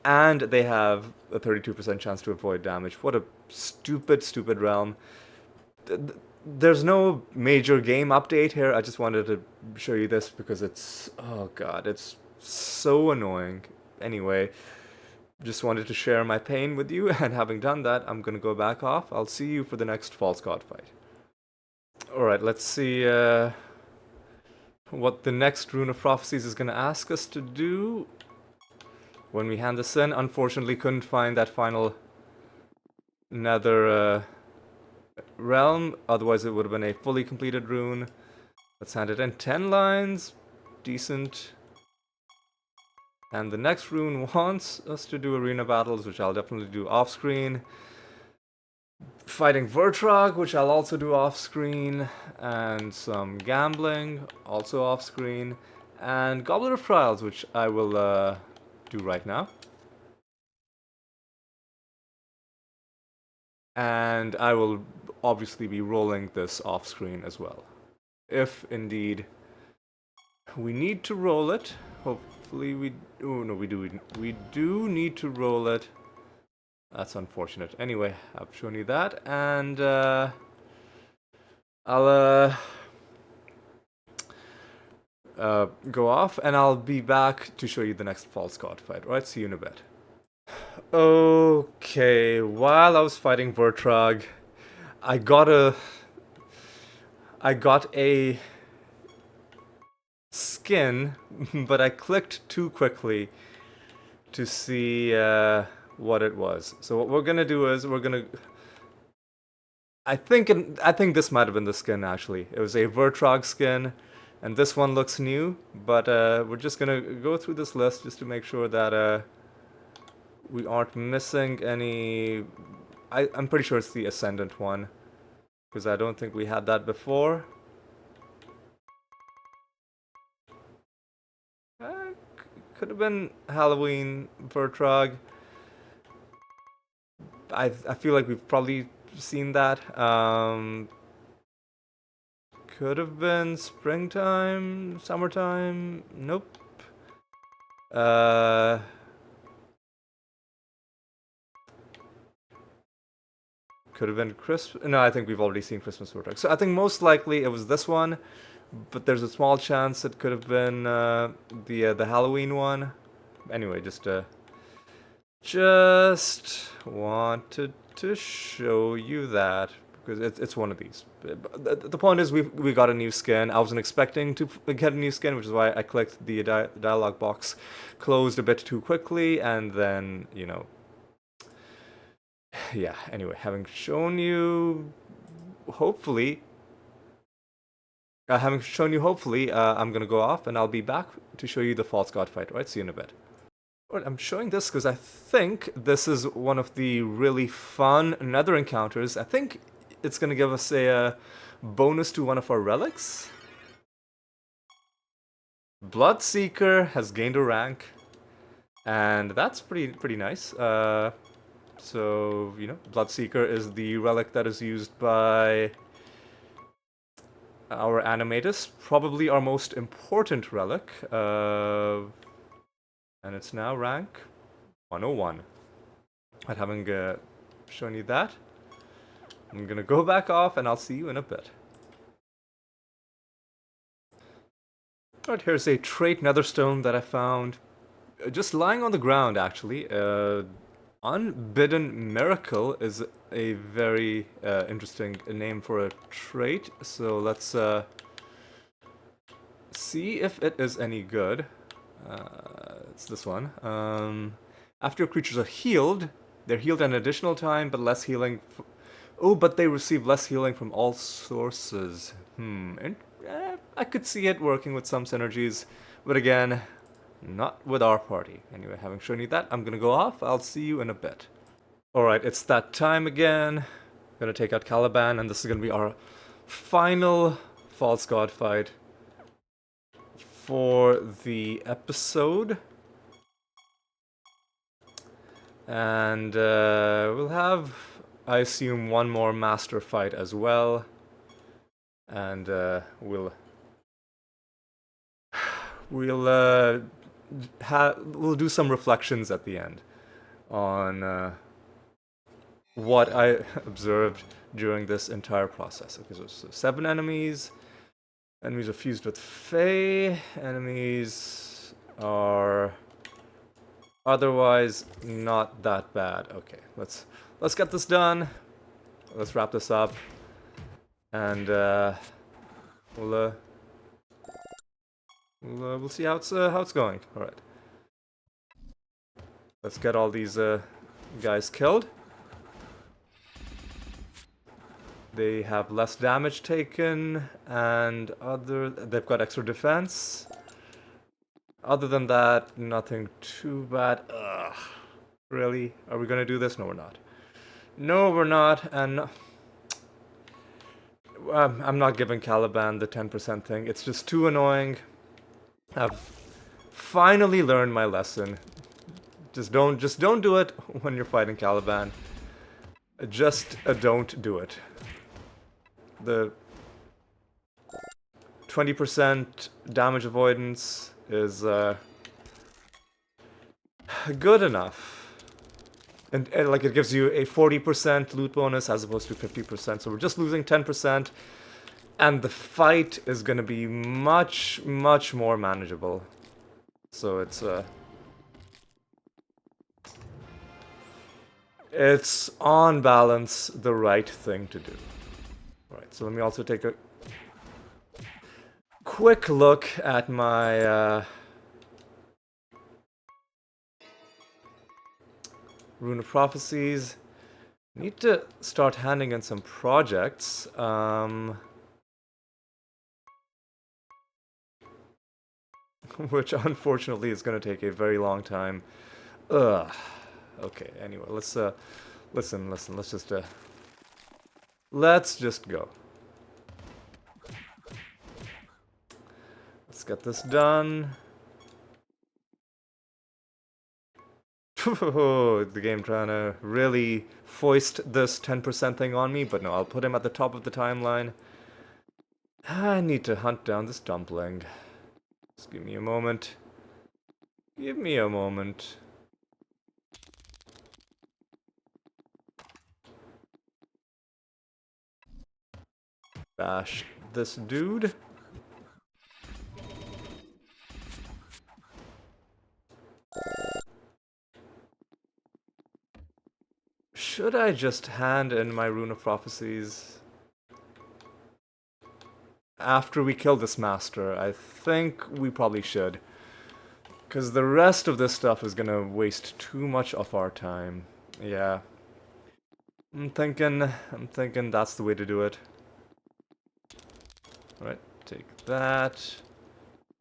and they have a 32% chance to avoid damage. What a stupid, stupid realm. There's no major game update here. I just wanted to show you this because it's, oh god, it's so annoying. Anyway, just wanted to share my pain with you, and having done that, I'm gonna go back off. I'll see you for the next False God fight. Alright, let's see what the next Rune of Prophecies is gonna ask us to do. When we hand this in, unfortunately couldn't find that final Nether realm, otherwise it would have been a fully completed rune. Let's hand it in. 10 lines, decent. And the next rune wants us to do arena battles, which I'll definitely do off screen. Fighting Vertrog, which I'll also do off screen. And some gambling, also off screen. And Goblet of Trials, which I will do right now. And I will obviously be rolling this off screen as well. If indeed we need to roll it, hopefully we... Oh no, we do need to roll it. That's unfortunate. Anyway, I've shown you that, and I'll go off, and I'll be back to show you the next False God fight. Right, see you in a bit. Okay, while I was fighting Vertrog, I got a skin, but I clicked too quickly to see what it was. So what we're gonna do is I think this might have been the skin actually. It was a Vertrog skin, and this one looks new. But we're just gonna go through this list just to make sure that we aren't missing any. I'm pretty sure it's the Ascendant one, because I don't think we had that before. Could have been Halloween Vertrog. I feel like we've probably seen that. Could have been springtime, summertime. Nope. Could have been Christmas. No, I think we've already seen Christmas Vertrog. So I think most likely it was this one, but there's a small chance it could have been the Halloween one. Anyway, just wanted to show you that because it's one of these. The point is we got a new skin. I wasn't expecting to get a new skin, which is why I clicked the dialog box closed a bit too quickly, and then yeah, anyway, having shown you hopefully I'm gonna go off, and I'll be back to show you the False God fight. Right, see you in a bit. Alright, I'm showing this because I think this is one of the really fun Nether encounters. I think it's gonna give us a bonus to one of our relics. Bloodseeker has gained a rank, and that's pretty nice. So, Bloodseeker is the relic that is used by our Animatus, probably our most important relic, and it's now rank 101. But having shown you that, I'm gonna go back off, and I'll see you in a bit. Alright, here's a trait netherstone that I found just lying on the ground, actually. Unbidden Miracle is a very interesting name for a trait, so let's see if it is any good. It's this one. After your creatures are healed, they're healed an additional time, but less healing. But they receive less healing from all sources. I could see it working with some synergies, but again, not with our party. Anyway, having shown you that, I'm gonna go off. I'll see you in a bit. Alright, it's that time again. I'm gonna take out Caliban, and this is gonna be our final False God fight for the episode. And we'll have, I assume, one more master fight as well. And we'll do some reflections at the end. on what I observed during this entire process. Okay, so 7 enemies. Enemies are fused with Fae. Enemies are otherwise not that bad. Okay, let's get this done. Let's wrap this up, and we'll see how it's going. All right, let's get all these guys killed. They have less damage taken, and they've got extra defense. Other than that, nothing too bad. Ugh. Really? Are we gonna do this? No, we're not. No, we're not, and I'm not giving Caliban the 10% thing. It's just too annoying. I've finally learned my lesson. Just don't do it when you're fighting Caliban. Just don't do it. The 20% damage avoidance is good enough. And like it gives you a 40% loot bonus as opposed to 50%. So we're just losing 10%. And the fight is going to be much, much more manageable. So it's on balance the right thing to do. Alright, so let me also take a quick look at my Rune of Prophecies. Need to start handing in some projects. Which unfortunately is going to take a very long time. Ugh. Okay, anyway, let's listen, let's just go. Let's get this done. The game trying to really foist this 10% thing on me, but no, I'll put him at the top of the timeline. I need to hunt down this dumpling. Just give me a moment. Give me a moment. Bash this dude. Should I just hand in my Rune of Prophecies after we kill this master? I think we probably should. Because the rest of this stuff is gonna waste too much of our time. Yeah. I'm thinking that's the way to do it. Alright, take that.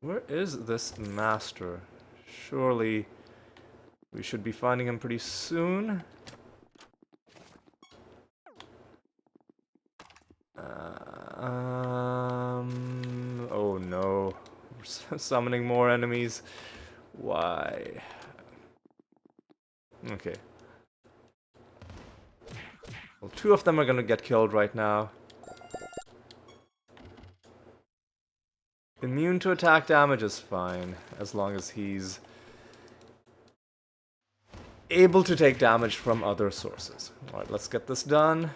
Where is this master? Surely we should be finding him pretty soon. Oh no. We're summoning more enemies. Why? Okay. Well, 2 of them are gonna get killed right now. Immune to attack damage is fine, as long as he's able to take damage from other sources. Alright, let's get this done.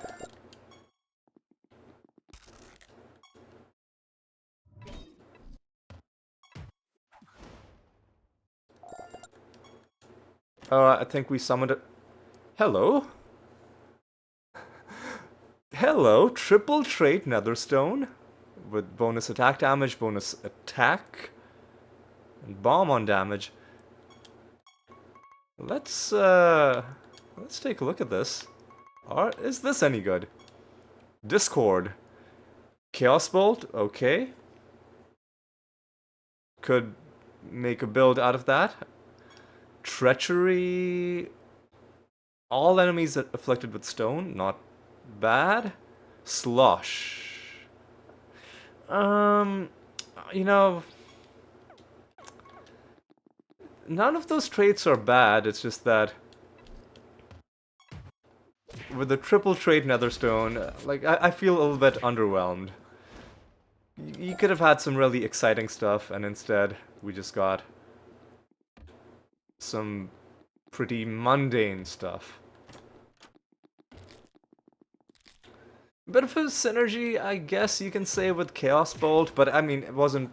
I think we summoned it. Hello? Hello, triple trait Netherstone with bonus attack damage, bonus attack, and bomb on damage. Let's take a look at this. Is this any good? Discord. Chaos Bolt, okay. Could make a build out of that. Treachery. All enemies afflicted with stone, not bad. Slosh. You know, none of those traits are bad, it's just that with the triple trait Netherstone, like, I feel a little bit underwhelmed. You could have had some really exciting stuff, and instead, we just got some pretty mundane stuff. Bit of a synergy, I guess you can say, with Chaos Bolt, but I mean, it wasn't...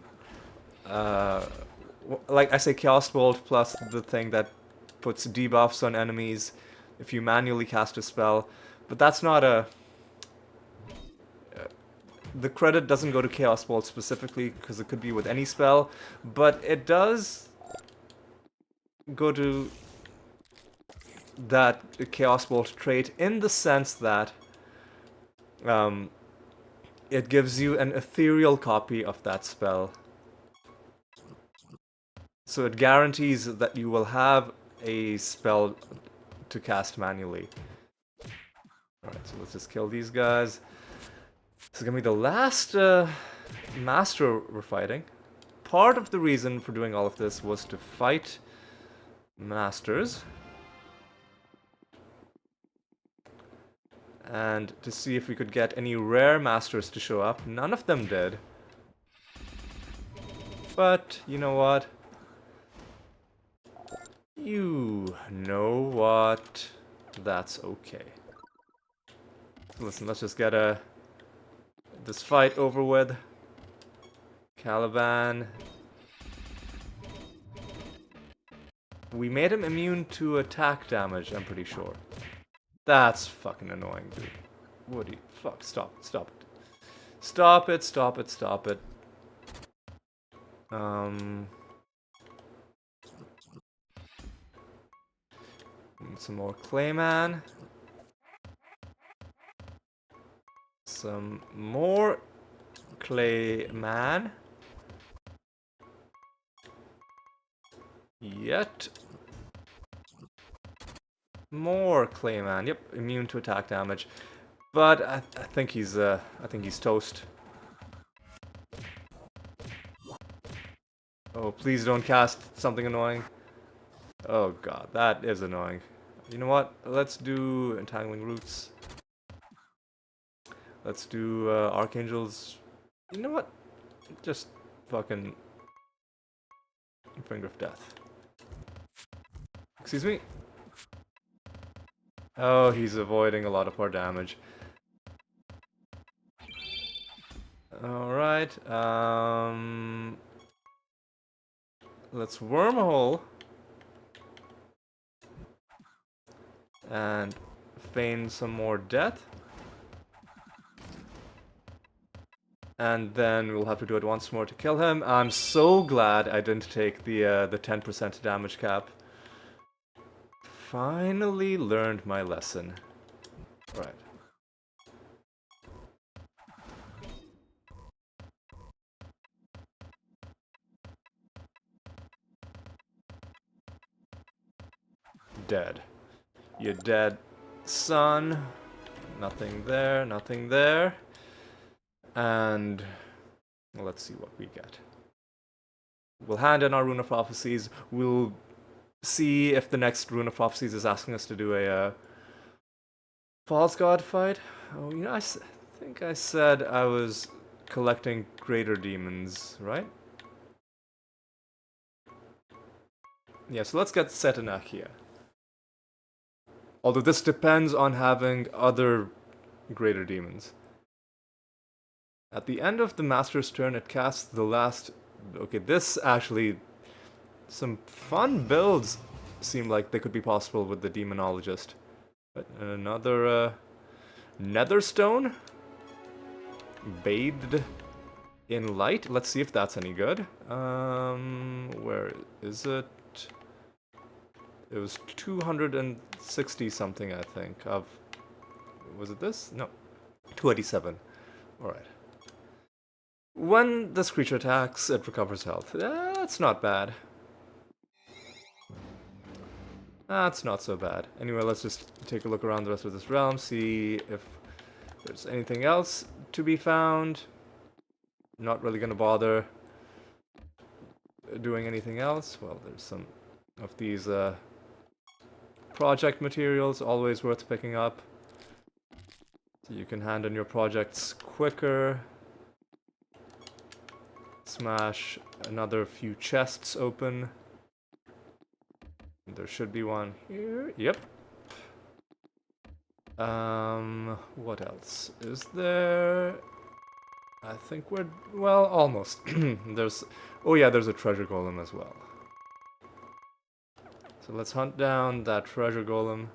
like I say, Chaos Bolt plus the thing that puts debuffs on enemies if you manually cast a spell, but that's not a... the credit doesn't go to Chaos Bolt specifically, because it could be with any spell, but it does go to that Chaos Bolt trait in the sense that it gives you an ethereal copy of that spell. So it guarantees that you will have a spell to cast manually. Alright, so let's just kill these guys. This is gonna be the last master we're fighting. Part of the reason for doing all of this was to fight masters. And to see if we could get any rare masters to show up. None of them did. But, you know what? You know what? That's okay. Listen, let's just get this fight over with. Caliban. We made him immune to attack damage, I'm pretty sure. That's fucking annoying, dude. Woody, fuck, stop it, stop it. Stop it, stop it, stop it. Some more Clayman. Some more Clayman. Yet more Clayman. Yep, immune to attack damage. But I think he's toast. Oh, please don't cast something annoying. Oh god, that is annoying. You know what? Let's do Entangling Roots. Let's do Archangel's... You know what? Just fucking... Finger of Death. Excuse me? Oh, he's avoiding a lot of our damage. Alright, let's Wormhole. And feign some more death. And then we'll have to do it once more to kill him. I'm so glad I didn't take the 10% damage cap. Finally learned my lesson. Right. Dead. You're dead, son. Nothing there, nothing there. And let's see what we get. We'll hand in our Rune of Prophecies. We'll see if the next Rune of Prophecies is asking us to do a False God fight. Oh, you know, I think I said I was collecting greater demons, right? Yeah, so let's get Setanak here. Although this depends on having other greater demons. At the end of the Master's turn, it casts the last... Okay, this actually... Some fun builds seem like they could be possible with the Demonologist. But another Netherstone? Bathed in light? Let's see if that's any good. Where is it? It was 260 something, I think. Was it this? No. 287. Alright. When this creature attacks, it recovers health. That's not bad. That's not so bad. Anyway, let's just take a look around the rest of this realm, see if there's anything else to be found. Not really gonna bother doing anything else. Well, there's some of these project materials, always worth picking up. So you can hand in your projects quicker. Smash another few chests open. There should be one here. Yep. What else is there? I think we're, well, almost. There's, oh yeah, there's a treasure golem as well. So let's hunt down that treasure golem.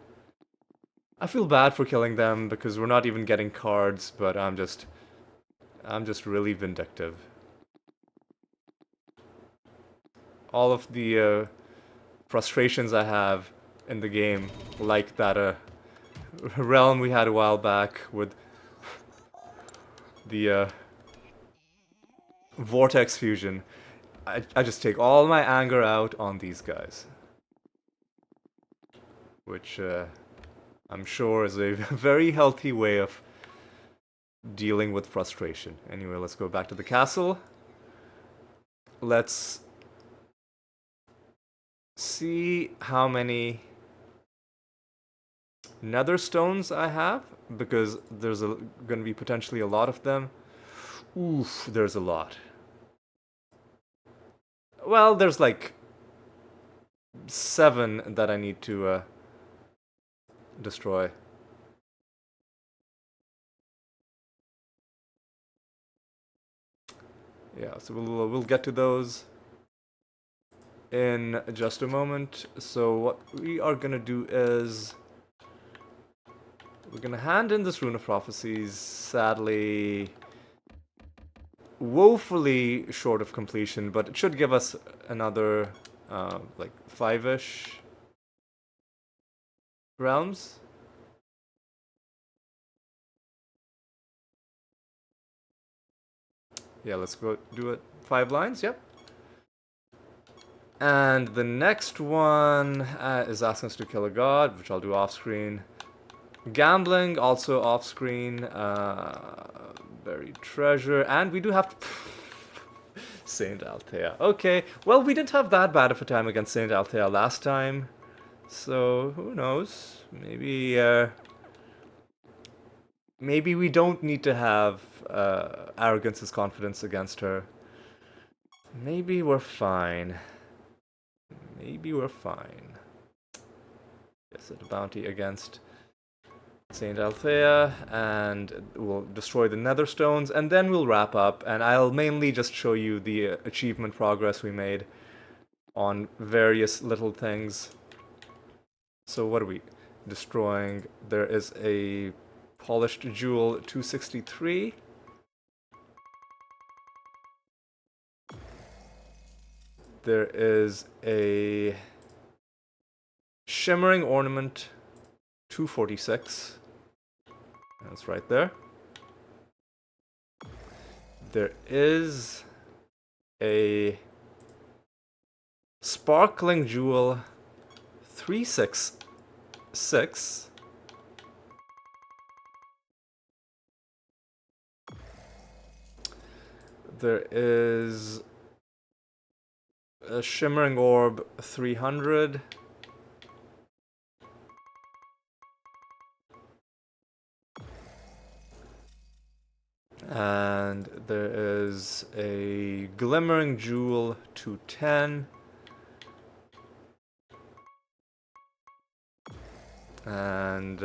I feel bad for killing them because we're not even getting cards, but I'm just really vindictive. All of the frustrations I have in the game, like that realm we had a while back with the vortex fusion, I just take all my anger out on these guys. Which I'm sure is a very healthy way of dealing with frustration. Anyway, let's go back to the castle. Let's see how many nether stones I have, because there's gonna be potentially a lot of them. Oof, there's a lot. Well, there's like 7 that I need to destroy. Yeah, so we'll get to those in just a moment. So what we are gonna do is we're gonna hand in this Rune of Prophecies, sadly woefully short of completion, but it should give us another like 5-ish realms. Yeah, let's go do it 5 lines, yep. And the next one is asking us to kill a god, which I'll do off screen. Gambling, also off screen. Buried treasure, and we do have to Saint Althea. Okay, well, we didn't have that bad of a time against Saint Althea last time, so who knows? Maybe we don't need to have arrogance as confidence against her. Maybe we're fine. Maybe we're fine. Yes, a bounty against Saint Althea, and we'll destroy the nether stones, and then we'll wrap up, and I'll mainly just show you the achievement progress we made on various little things. So what are we destroying? There is a polished jewel 263. There is a shimmering ornament 246. That's right there. There is a sparkling jewel 366. There is a shimmering orb 300. And there is a glimmering jewel 210. And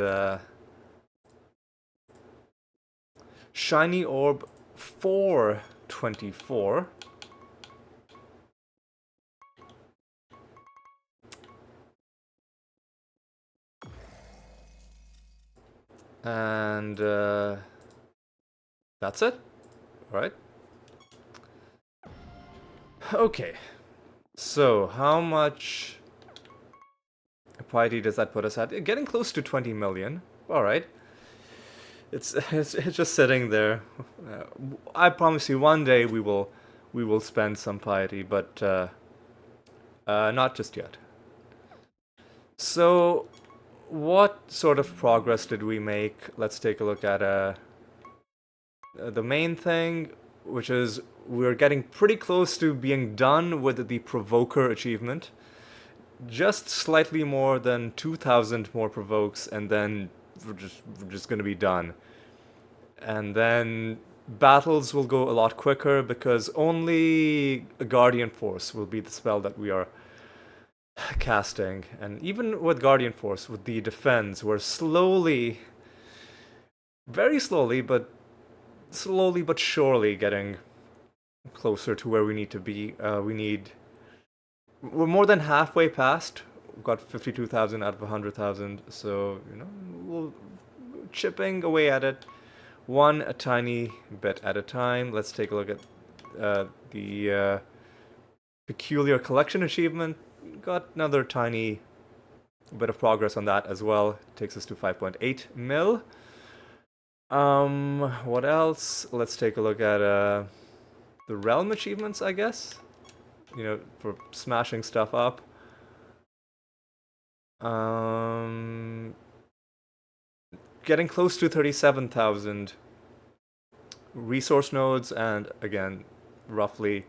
shiny orb 424. And that's it. All right. Okay. So how much piety does that put us at? Getting close to 20 million. All right. It's just sitting there. I promise you, one day we will spend some piety, but not just yet. So, what sort of progress did we make? Let's take a look at the main thing, which is we're getting pretty close to being done with the Provoker achievement. Just slightly more than 2,000 more provokes, and then we're just gonna be done. And then battles will go a lot quicker because only a Guardian Force will be the spell that we are casting, and even with Guardian Force, with the defense, we're slowly, very slowly but surely getting closer to where we need to be. We're more than halfway past. We've got 52,000 out of 100,000, so we're chipping away at it, a tiny bit at a time. Let's take a look at the peculiar collection achievement. Got another tiny bit of progress on that as well. Takes us to 5.8 mil. What else? Let's take a look at the realm achievements, I guess. For smashing stuff up. Getting close to 37,000 resource nodes, and again, roughly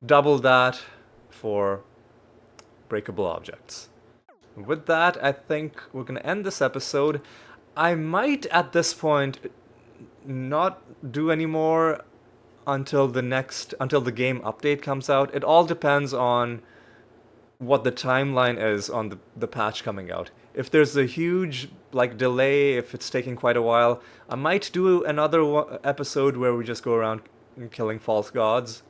double that for breakable objects. With that, I think we're gonna end this episode. I might at this point not do any more until the game update comes out. It all depends on what the timeline is on the patch coming out. If there's a huge delay, if it's taking quite a while, I might do another episode where we just go around killing false gods,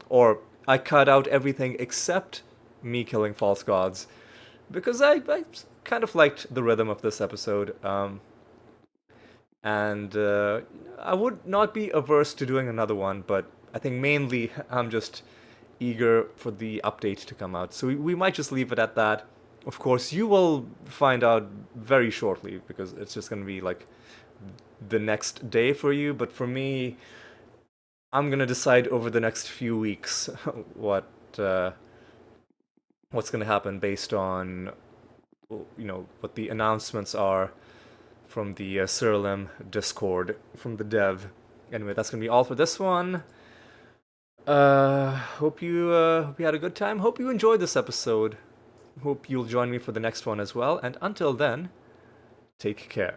or I cut out everything except me killing false gods, because I kind of liked the rhythm of this episode, and I would not be averse to doing another one, but I think mainly I'm just eager for the update to come out. So we might just leave it at that. Of course, you will find out very shortly, because it's just going to be the next day for you. But for me, I'm going to decide over the next few weeks what's going to happen based on what the announcements are from the Siralim Discord, from the dev. Anyway, that's going to be all for this one. Hope you had a good time. Hope you enjoyed this episode. Hope you'll join me for the next one as well. And until then, take care.